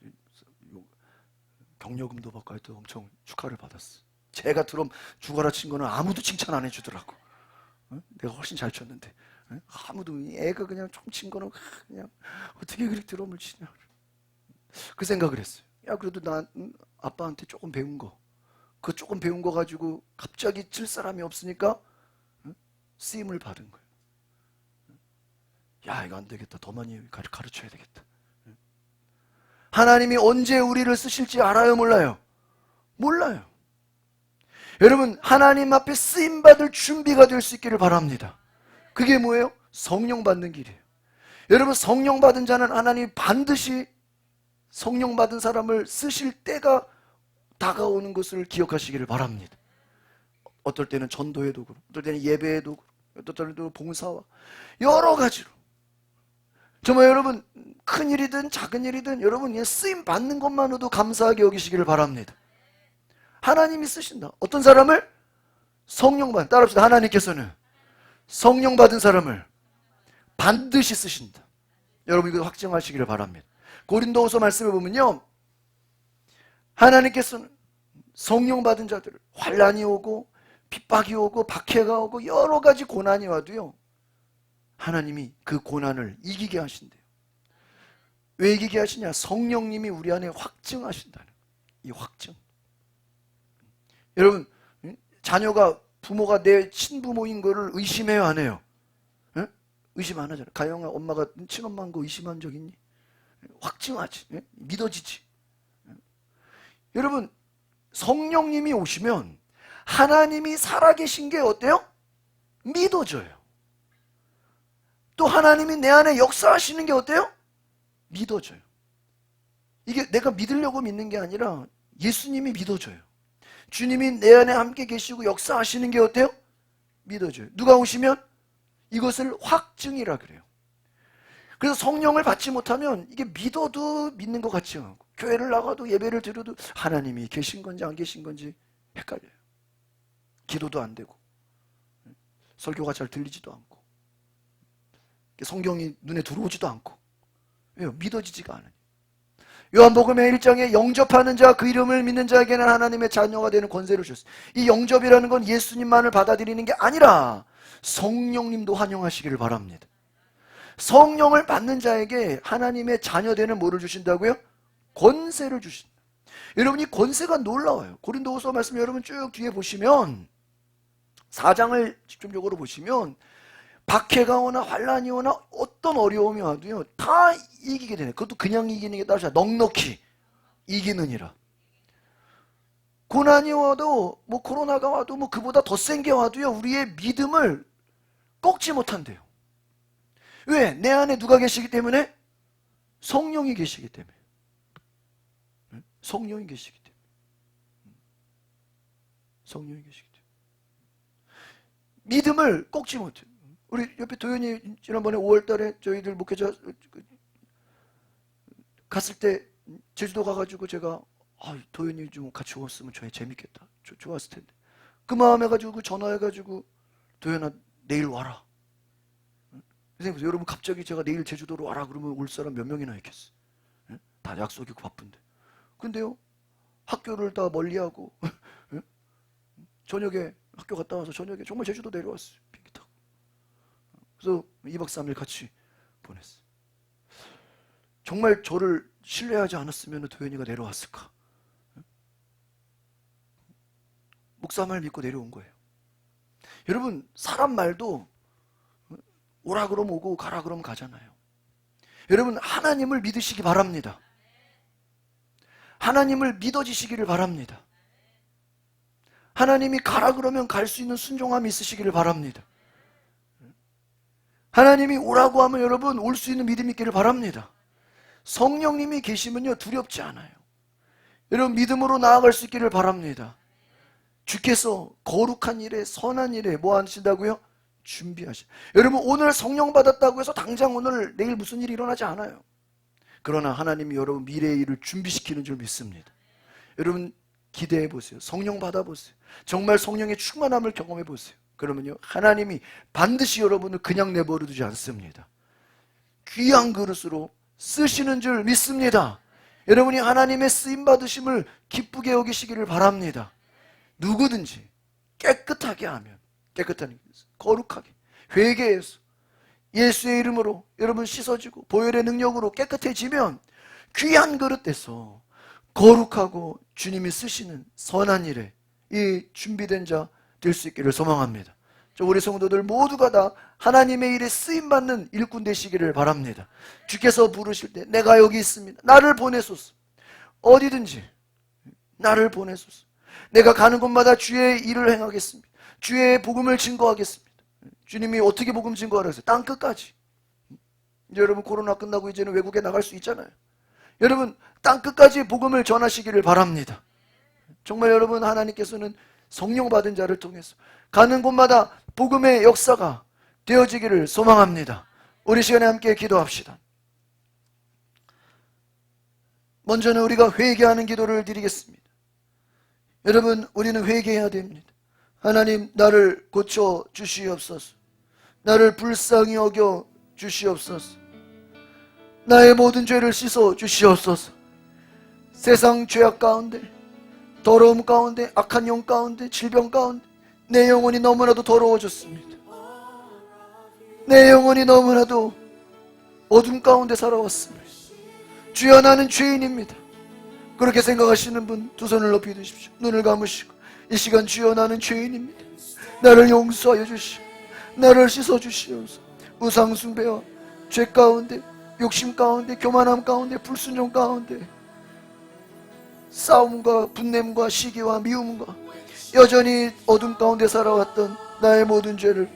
격려금도 받고 하여튼 엄청 축하를 받았어. 제가 드럼 죽어라 친 거는 아무도 칭찬 안 해주더라고. 내가 훨씬 잘 쳤는데 아무도 애가 그냥 총친 거는 그냥 어떻게 그렇게 드럼을 치냐 그 생각을 했어요. 야 그래도 난 아빠한테 조금 배운 거 그 조금 배운 거 가지고 갑자기 칠 사람이 없으니까 쓰임을 받은 거예요. 야 이거 안 되겠다. 더 많이 가르쳐야 되겠다. 하나님이 언제 우리를 쓰실지 알아요 몰라요? 몰라요. 여러분 하나님 앞에 쓰임받을 준비가 될 수 있기를 바랍니다. 그게 뭐예요? 성령 받는 길이에요. 여러분 성령 받은 자는 하나님이 반드시 성령 받은 사람을 쓰실 때가 다가오는 것을 기억하시기를 바랍니다. 어떨 때는 전도의 도구로, 어떨 때는 예배의 도구로, 어떨 때는 봉사와 여러 가지로 정말 여러분 큰 일이든 작은 일이든 여러분 쓰임 받는 것만으로도 감사하게 여기시기를 바랍니다. 하나님이 쓰신다. 어떤 사람을? 성령 받은, 따라합시다. 하나님께서는 성령 받은 사람을 반드시 쓰신다. 여러분 이거 확증하시기를 바랍니다. 고린도후서 말씀을 보면요, 하나님께서는 성령 받은 자들을 환난이 오고 핍박이 오고 박해가 오고 여러 가지 고난이 와도요, 하나님이 그 고난을 이기게 하신대요. 왜 이기게 하시냐? 성령님이 우리 안에 확증하신다는 이 확증. 여러분 자녀가 부모가 내 친부모인 거를 의심해요 안 해요? 에? 의심 안 하잖아요. 가영아 엄마가 친엄마인 거 의심한 적 있니? 확증하지. 에? 믿어지지. 에? 여러분 성령님이 오시면 하나님이 살아계신 게 어때요? 믿어져요. 또 하나님이 내 안에 역사하시는 게 어때요? 믿어져요. 이게 내가 믿으려고 믿는 게 아니라 예수님이 믿어져요. 주님이 내 안에 함께 계시고 역사하시는 게 어때요? 믿어져요. 누가 오시면 이것을 확증이라 그래요. 그래서 성령을 받지 못하면 이게 믿어도 믿는 것 같지 않고 교회를 나가도 예배를 드려도 하나님이 계신 건지 안 계신 건지 헷갈려요. 기도도 안 되고 설교가 잘 들리지도 않고 성경이 눈에 들어오지도 않고. 왜요? 믿어지지가 않아요. 요한복음의 1장에 영접하는 자, 그 이름을 믿는 자에게는 하나님의 자녀가 되는 권세를 주셨어요. 이 영접이라는 건 예수님만을 받아들이는 게 아니라 성령님도 환영하시기를 바랍니다. 성령을 받는 자에게 하나님의 자녀 되는 뭐를 주신다고요? 권세를 주신다. 여러분 이 권세가 놀라워요. 고린도후서 말씀 여러분 쭉 뒤에 보시면 4장을 집중적으로 보시면 박해가 오나 환난이 오나 어떤 어려움이 와도요 다 이기게 되네. 그것도 그냥 이기는 게 따르자 넉넉히 이기느니라. 고난이 와도 뭐 코로나가 와도 뭐 그보다 더 센 게 와도요 우리의 믿음을 꺾지 못한대요. 왜? 내 안에 누가 계시기 때문에? 성령이 계시기 때문에. 성령이 계시기 때문에. 성령이 계시기 때문에. 믿음을 꺾지 못해요. 우리 옆에 도현이 지난번에 5월달에 저희들 목회자 갔을 때 제주도 가가지고 제가 도현이 좀 같이 왔으면 저희 재밌겠다. 좋았을 텐데. 그 마음 해가지고 전화해가지고 도현아 내일 와라. 선생님 여러분 갑자기 제가 내일 제주도로 와라 그러면 올 사람 몇 명이나 있겠어? 다 약속이고 바쁜데. 근데요 학교를 다 멀리하고 저녁에 학교 갔다 와서 저녁에 정말 제주도 내려왔어요. 비행기 타고. 그래서 2박 3일 같이 보냈어요. 정말 저를 신뢰하지 않았으면 도현이가 내려왔을까? 목사 말 믿고 내려온 거예요. 여러분 사람 말도 오라 그러면 오고 가라 그러면 가잖아요. 여러분 하나님을 믿으시기 바랍니다. 하나님을 믿어지시기를 바랍니다. 하나님이 가라 그러면 갈 수 있는 순종함이 있으시기를 바랍니다. 하나님이 오라고 하면 여러분 올 수 있는 믿음이 있기를 바랍니다. 성령님이 계시면요 두렵지 않아요. 여러분 믿음으로 나아갈 수 있기를 바랍니다. 주께서 거룩한 일에 선한 일에 뭐 하신다고요? 준비하시. 여러분 오늘 성령 받았다고 해서 당장 오늘 내일 무슨 일이 일어나지 않아요. 그러나 하나님이 여러분 미래의 일을 준비시키는 줄 믿습니다. 여러분 기대해 보세요. 성령 받아보세요. 정말 성령의 충만함을 경험해 보세요. 그러면요 하나님이 반드시 여러분을 그냥 내버려 두지 않습니다. 귀한 그릇으로 쓰시는 줄 믿습니다. 여러분이 하나님의 쓰임받으심을 기쁘게 여기시기를 바랍니다. 누구든지 깨끗하게 하면, 깨끗한 거룩하게 회개해서 예수의 이름으로 여러분 씻어지고 보혈의 능력으로 깨끗해지면 귀한 그릇에서 거룩하고 주님이 쓰시는 선한 일에 이 준비된 자 될 수 있기를 소망합니다. 우리 성도들 모두가 다 하나님의 일에 쓰임받는 일꾼 되시기를 바랍니다. 주께서 부르실 때 내가 여기 있습니다. 나를 보내소서. 어디든지 나를 보내소서. 내가 가는 곳마다 주의 일을 행하겠습니다. 주의 복음을 증거하겠습니다. 주님이 어떻게 복음 증거하라 했어요? 땅 끝까지. 이제 여러분 코로나 끝나고 이제는 외국에 나갈 수 있잖아요. 여러분 땅 끝까지 복음을 전하시기를 바랍니다. 정말 여러분 하나님께서는 성령 받은 자를 통해서 가는 곳마다 복음의 역사가 되어지기를 소망합니다. 우리 시간에 함께 기도합시다. 먼저는 우리가 회개하는 기도를 드리겠습니다. 여러분 우리는 회개해야 됩니다. 하나님 나를 고쳐 주시옵소서. 나를 불쌍히 여겨 주시옵소서. 나의 모든 죄를 씻어 주시옵소서. 세상 죄악 가운데, 더러움 가운데, 악한 영 가운데, 질병 가운데 내 영혼이 너무나도 더러워졌습니다. 내 영혼이 너무나도 어둠 가운데 살아왔습니다. 주여 나는 죄인입니다. 그렇게 생각하시는 분 두 손을 높이 드십시오. 눈을 감으시고 이 시간 주여 나는 죄인입니다. 나를 용서하여 주시오. 나를 씻어 주시옵소서. 우상 숭배와 죄 가운데, 욕심 가운데, 교만함 가운데, 불순종 가운데, 싸움과 분냄과 시기와 미움과 여전히 어둠 가운데 살아왔던 나의 모든 죄를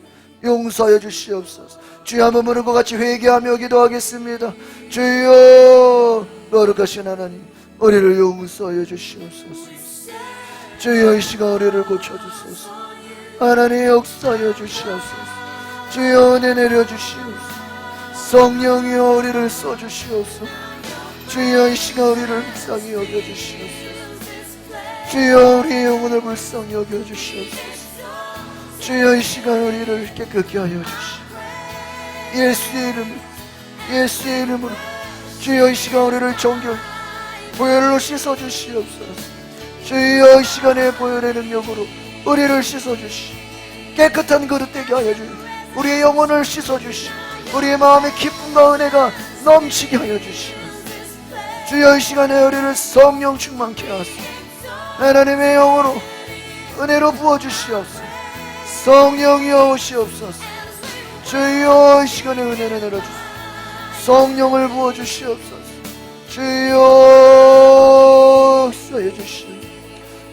용서하여 주시옵소서. 주여 한번 부른 것 같이 회개하며 기도하겠습니다. 주여 거룩하신 하나님 우리를 용서하여 주시옵소서. 주여 이 시간 우리를 고쳐주소서. 하나님 역사하여 주시옵소서. 주여 은혜 내려주시옵소서. 성령이여 우리를 써주시옵소서. 주여 이 시간 우리를 불쌍히 여겨주시옵소서. 주여 우리의 영혼을 불쌍히 여겨주시옵소서. 주여 이 시간 우리를 깨끗게 하여 주시옵소서. 예수의 이름으로, 예수의 이름으로 주여 이 시간 우리를 정결 보혈로 씻어주시옵소서. 주여 이 시간에 보혈의 능력으로 우리를 씻어주시오. 깨끗한 그릇 되게 하여 주시오. 우리의 영혼을 씻어주시오. 우리의 마음의 기쁨과 은혜가 넘치게 하여 주시오. 주여 이 시간에 우리를 성령 충만케 하소서. 하나님의 영으로 은혜로 부어주시옵소서. 성령이여 오시옵소서. 주여 이 시간에 은혜를 내려주소서. 성령을 부어주시옵소서. 주여 써여 주시옵소서.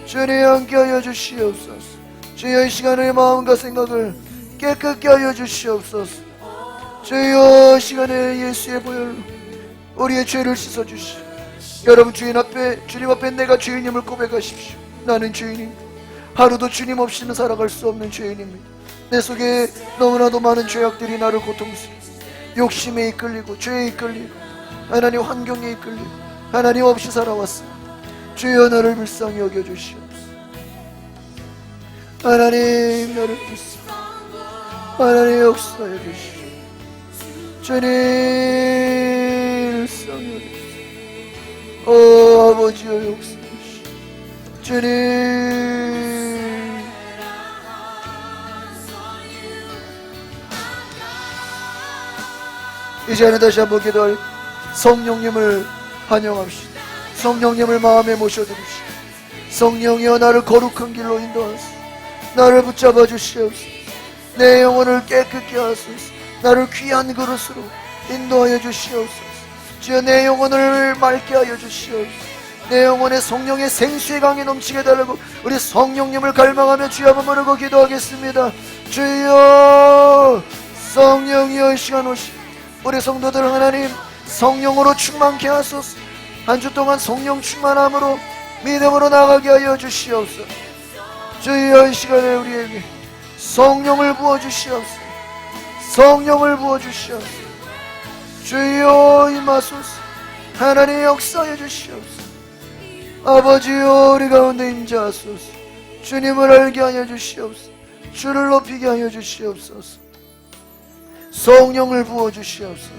주님 함께하여 주시옵소서. 주여 이 시간의 마음과 생각을 깨끗게 하여 주시옵소서. 주여 이 시간에 예수의 보혈로 우리의 죄를 씻어주시오. 여러분 주님 앞에 내가 죄인임을 고백하십시오. 나는 죄인입니다. 하루도 주님 없이는 살아갈 수 없는 죄인입니다. 내 속에 너무나도 많은 죄악들이 나를 고통스럽습니다. 욕심에 이끌리고 죄에 이끌리고 하나님 환경에 이끌리고 하나님 없이 살아왔습니다. 주여 나를 불쌍히 여겨주시옵소서. 하나님 나를 불쌍히 하나님 역사해 주시옵소서. 주님 불쌍히 여겨주시옵소서. 아버지여 역사해 주시옵소서. 주님 이제는 다시 한번 기도할 성령님을 환영합시다. 성령님을 마음에 모셔드립시다. 성령이여 나를 거룩한 길로 인도하소서. 나를 붙잡아 주시옵소서. 내 영혼을 깨끗게 하소서. 나를 귀한 그릇으로 인도하여 주시옵소서. 주여 내 영혼을 맑게 하여 주시옵소서. 내 영혼에 성령의 생수의 강이 넘치게 달라고 우리 성령님을 갈망하며 주여 한번 부르고 기도하겠습니다. 주여 성령이여 이 시간 오시 우리 성도들 하나님 성령으로 충만케 하소서. 한 주 동안 성령 충만함으로 믿음으로 나가게 하여 주시옵소서. 주여 이 시간에 우리에게 성령을 부어주시옵소서. 성령을 부어주시옵소서. 주여 임하소서. 하나님 역사해 주시옵소서. 아버지여 우리 가운데 임재하소서. 주님을 알게 하여 주시옵소서. 주를 높이게 하여 주시옵소서. 성령을 부어주시옵소서.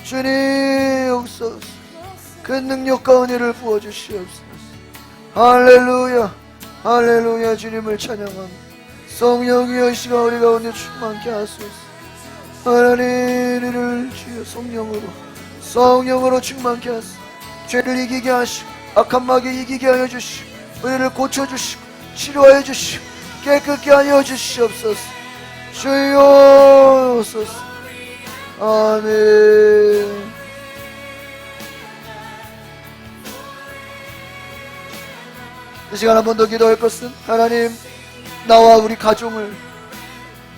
주님 역사하소서. 그 능력과 은혜를 부어주시옵소서. 할렐루야 할렐루야. 주님을 찬양합니다. 성령이여 이 시간 우리 가운데 충만케 하소서. 하나님 우리를 주여 성령으로 충만케 하시고 죄를 이기게 하시고 악한 마귀 이기게 하여 주시고 우리를 고쳐주시고 치료하여 주시고 깨끗게 하여 주시옵소서. 주여 소서. 아멘. 이 시간 한 번 더 기도할 것은 하나님 나와 우리 가정을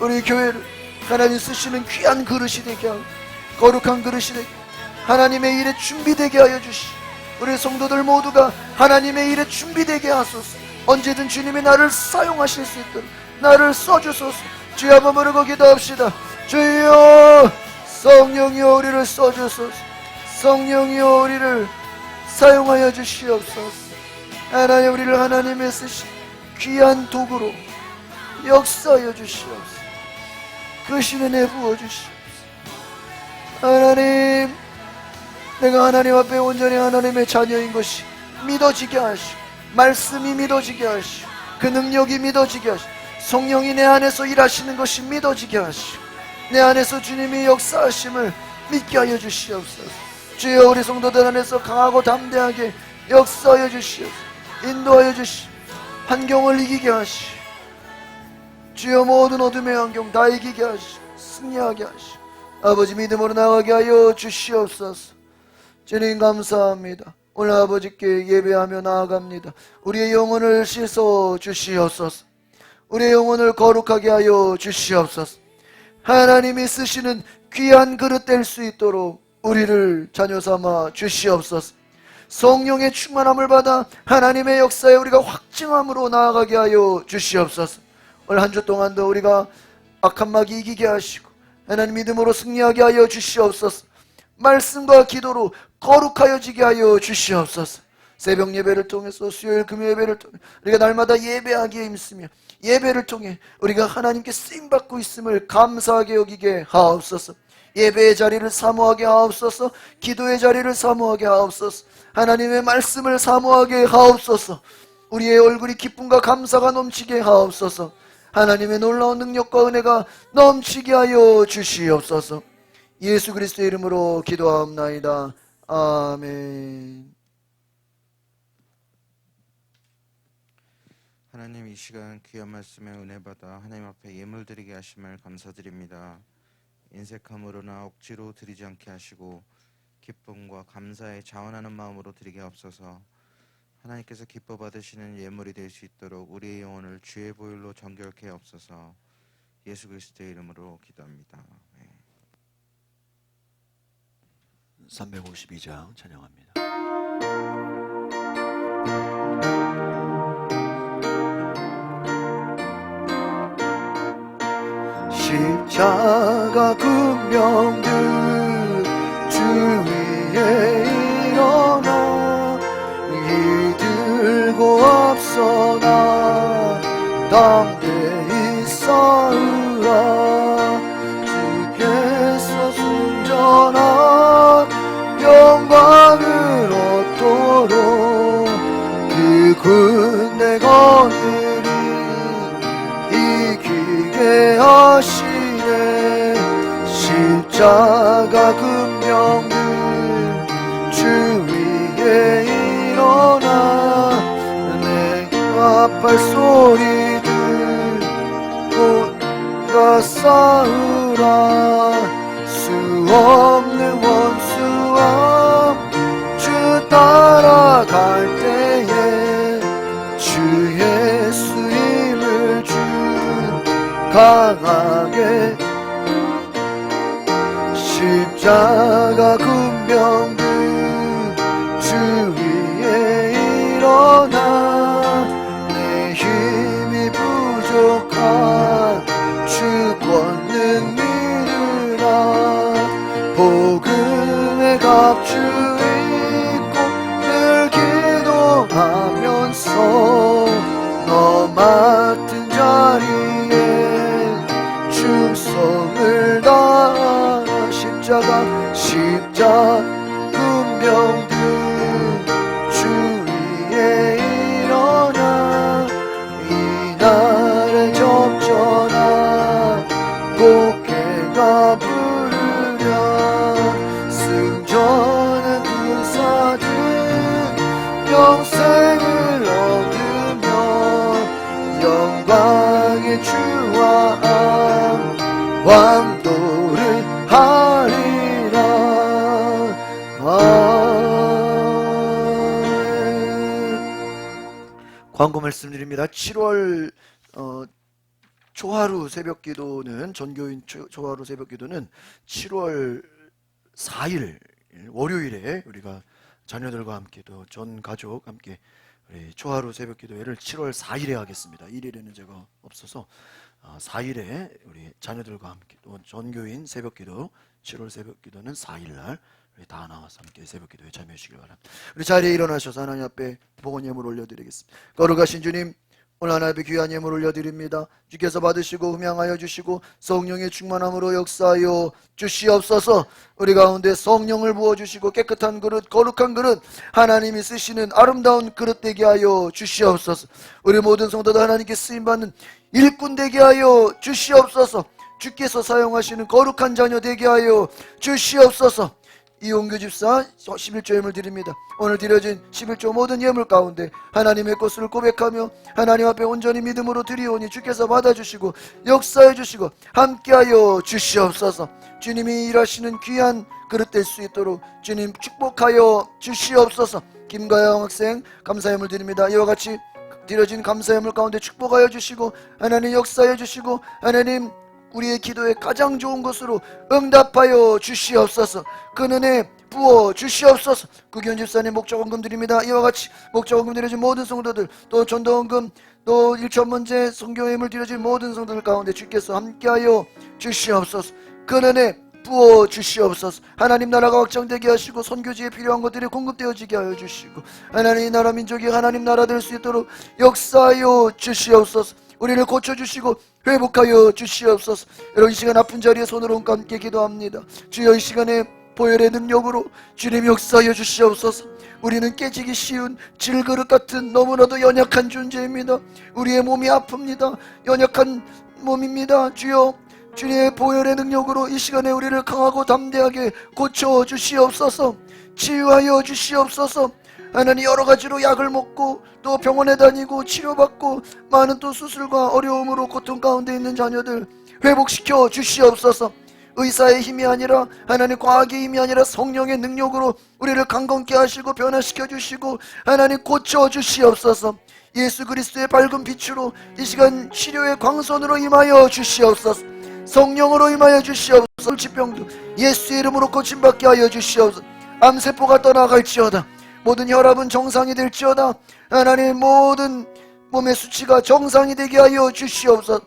우리 교회를 하나님 쓰시는 귀한 그릇이 되게 하고 거룩한 그릇이 되게 하나님의 일에 준비되게 하여 주시고 우리 성도들 모두가 하나님의 일에 준비되게 하소서. 언제든 주님이 나를 사용하실 수 있도록 나를 써주소서. 주여 한번 부르고 기도합시다. 주여 성령이여 우리를 써주소서. 성령이여 우리를 사용하여 주시옵소서. 하나님 우리를 하나님의 쓰신 귀한 도구로 역사하여 주시옵소서. 그 신에 내부어 주시옵소서. 하나님 내가 하나님 앞에 온전히 하나님의 자녀인 것이 믿어지게 하시고 말씀이 믿어지게 하시고 그 능력이 믿어지게 하시고 성령이 내 안에서 일하시는 것이 믿어지게 하시고 내 안에서 주님이 역사하심을 믿게 하여 주시옵소서. 주여 우리 성도들 안에서 강하고 담대하게 역사하여 주시옵소서. 인도하여 주시옵소서. 환경을 이기게 하시고 주여 모든 어둠의 환경 다 이기게 하시고 승리하게 하시고 아버지 믿음으로 나가게 하여 주시옵소서. 주님 감사합니다. 오늘 아버지께 예배하며 나아갑니다. 우리의 영혼을 씻어 주시옵소서. 우리의 영혼을 거룩하게 하여 주시옵소서. 하나님이 쓰시는 귀한 그릇 될 수 있도록 우리를 자녀 삼아 주시옵소서. 성령의 충만함을 받아 하나님의 역사에 우리가 확증함으로 나아가게 하여 주시옵소서. 오늘 한 주 동안도 우리가 악한 마귀 이기게 하시고 하나님 믿음으로 승리하게 하여 주시옵소서. 말씀과 기도로 거룩하여지게 하여 주시옵소서. 새벽 예배를 통해서 수요일 금요 예배를 통해 우리가 날마다 예배하기에 힘쓰며 예배를 통해 우리가 하나님께 쓰임받고 있음을 감사하게 여기게 하옵소서. 예배의 자리를 사모하게 하옵소서. 기도의 자리를 사모하게 하옵소서. 하나님의 말씀을 사모하게 하옵소서. 우리의 얼굴이 기쁨과 감사가 넘치게 하옵소서. 하나님의 놀라운 능력과 은혜가 넘치게 하여 주시옵소서. 예수 그리스도의 이름으로 기도하옵나이다. 아멘. 하나님 이 시간 귀한 말씀에 은혜 받아 하나님 앞에 예물 드리게 하심을 감사드립니다. 인색함으로나 억지로 드리지 않게 하시고 기쁨과 감사에 자원하는 마음으로 드리게 하옵소서. 하나님께서 기뻐 받으시는 예물이 될 수 있도록 우리의 영혼을 주의 보혈로 정결케 하옵소서. 예수 그리스도의 이름으로 기도합니다. 352장 찬양합니다. 십자가 군병들 주 위에 일어나 이들고 앞서나 담대히 싸우라. 주께서 순전한 영광을 얻도록 그 군대 거느리 이기게 하시네. 십자가 군병들 주 위에 일어나 내가 발소리들 곧 싸우라. 수 없는 원수와 주 따라갈 때에 주 예수 힘을 주 강하게. 십자가 군병들 주 위에 일어나 내 힘이 부족한 주 권능 믿으라. 복음의 갑주 입고 늘 기도하면서 너 맡은 자리에 충성을 다하라. 십자 군병들 주 위에 일어나 이날에 접전한 꽃게가 왕도를 하리라. 광고 말씀드립니다. 7월 초하루 새벽기도는 전교인 초하루 새벽기도는 7월 4일 월요일에 우리가 자녀들과 함께 또 전 가족 함께 우리 초하루 새벽기도회를 7월 4일에 하겠습니다. 1일에는 제가 없어서 4일에 우리 자녀들과 함께 또 전교인 새벽기도 7월 새벽기도는 4일날 우리 다 나와서 함께 새벽기도에 참여해 주시길 바랍니다. 우리 자리에 일어나셔서 하나님 앞에 복원 예물 올려드리겠습니다. 거룩하신 주님, 오늘 하나님 앞에 귀한 예물 올려드립니다. 주께서 받으시고 흠양하여 주시고 성령의 충만함으로 역사하여 주시옵소서. 우리 가운데 성령을 부어주시고 깨끗한 그릇, 거룩한 그릇, 하나님이 쓰시는 아름다운 그릇 되게 하여 주시옵소서. 우리 모든 성도들 하나님께 쓰임받는 일꾼 되게 하여 주시옵소서. 주께서 사용하시는 거룩한 자녀 되게 하여 주시옵소서. 이용규 집사 11조 예물 드립니다. 오늘 드려진 11조 모든 예물 가운데 하나님의 것을 고백하며 하나님 앞에 온전히 믿음으로 드리오니 주께서 받아주시고 역사해 주시고 함께하여 주시옵소서. 주님이 일하시는 귀한 그릇 될 수 있도록 주님 축복하여 주시옵소서. 김가영 학생 감사 예물 드립니다. 이와 같이 드려진 감사 예물 가운데 축복하여 주시고 하나님 역사해 주시고 하나님 우리의 기도에 가장 좋은 것으로 응답하여 주시옵소서. 그 은혜 부어 주시옵소서. 구기현 집사님 목자원금 드립니다. 이와 같이 목자원금 드려진 모든 성도들, 또 전도원금, 또 일천문제 성교예물 드려진 모든 성도들 가운데 주께서 함께하여 주시옵소서. 그 은혜 부어 주시옵소서. 하나님 나라가 확장되게 하시고 선교지에 필요한 것들이 공급되어지게 하여 주시고 하나님 나라 민족이 하나님 나라 될 수 있도록 역사하여 주시옵소서. 우리를 고쳐주시고 회복하여 주시옵소서. 여러분 이 시간 아픈 자리에 손을 얹고 함께 기도합니다. 주여 이 시간에 보혈의 능력으로 주님 역사하여 주시옵소서. 우리는 깨지기 쉬운 질그릇 같은 너무나도 연약한 존재입니다. 우리의 몸이 아픕니다. 연약한 몸입니다. 주여 주님의 보혈의 능력으로 이 시간에 우리를 강하고 담대하게 고쳐주시옵소서. 치유하여 주시옵소서. 하나님 여러 가지로 약을 먹고 또 병원에 다니고 치료받고 많은 또 수술과 어려움으로 고통 가운데 있는 자녀들 회복시켜 주시옵소서. 의사의 힘이 아니라 하나님 과학의 힘이 아니라 성령의 능력으로 우리를 강건케 하시고 변화시켜 주시고 하나님 고쳐 주시옵소서. 예수 그리스도의 밝은 빛으로 이 시간 치료의 광선으로 임하여 주시옵소서. 성령으로 임하여 주시옵소서. 질병도 예수의 이름으로 고침받게 하여 주시옵소서. 암세포가 떠나갈지어다. 모든 혈압은 정상이 될지어다. 하나님 모든 몸의 수치가 정상이 되게 하여 주시옵소서.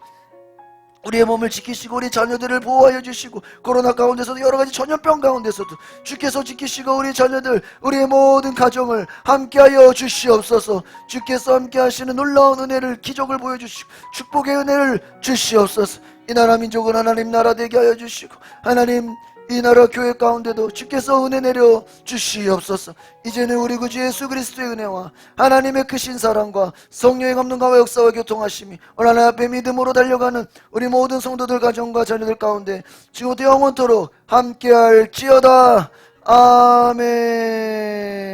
우리의 몸을 지키시고 우리 자녀들을 보호하여 주시고 코로나 가운데서도 여러가지 전염병 가운데서도 주께서 지키시고 우리 자녀들 우리의 모든 가정을 함께하여 주시옵소서. 주께서 함께하시는 놀라운 은혜를 기적을 보여주시고 축복의 은혜를 주시옵소서. 이 나라 민족은 하나님 나라 되게 하여 주시고 하나님 이 나라 교회 가운데도 주께서 은혜 내려 주시옵소서. 이제는 우리 구주 예수 그리스도의 은혜와 하나님의 크신 사랑과 성령의 감동과 역사와 교통하심이 오늘 하나님 앞에 믿음으로 달려가는 우리 모든 성도들 가정과 자녀들 가운데 지금부터 영원토록 함께할지어다. 아멘.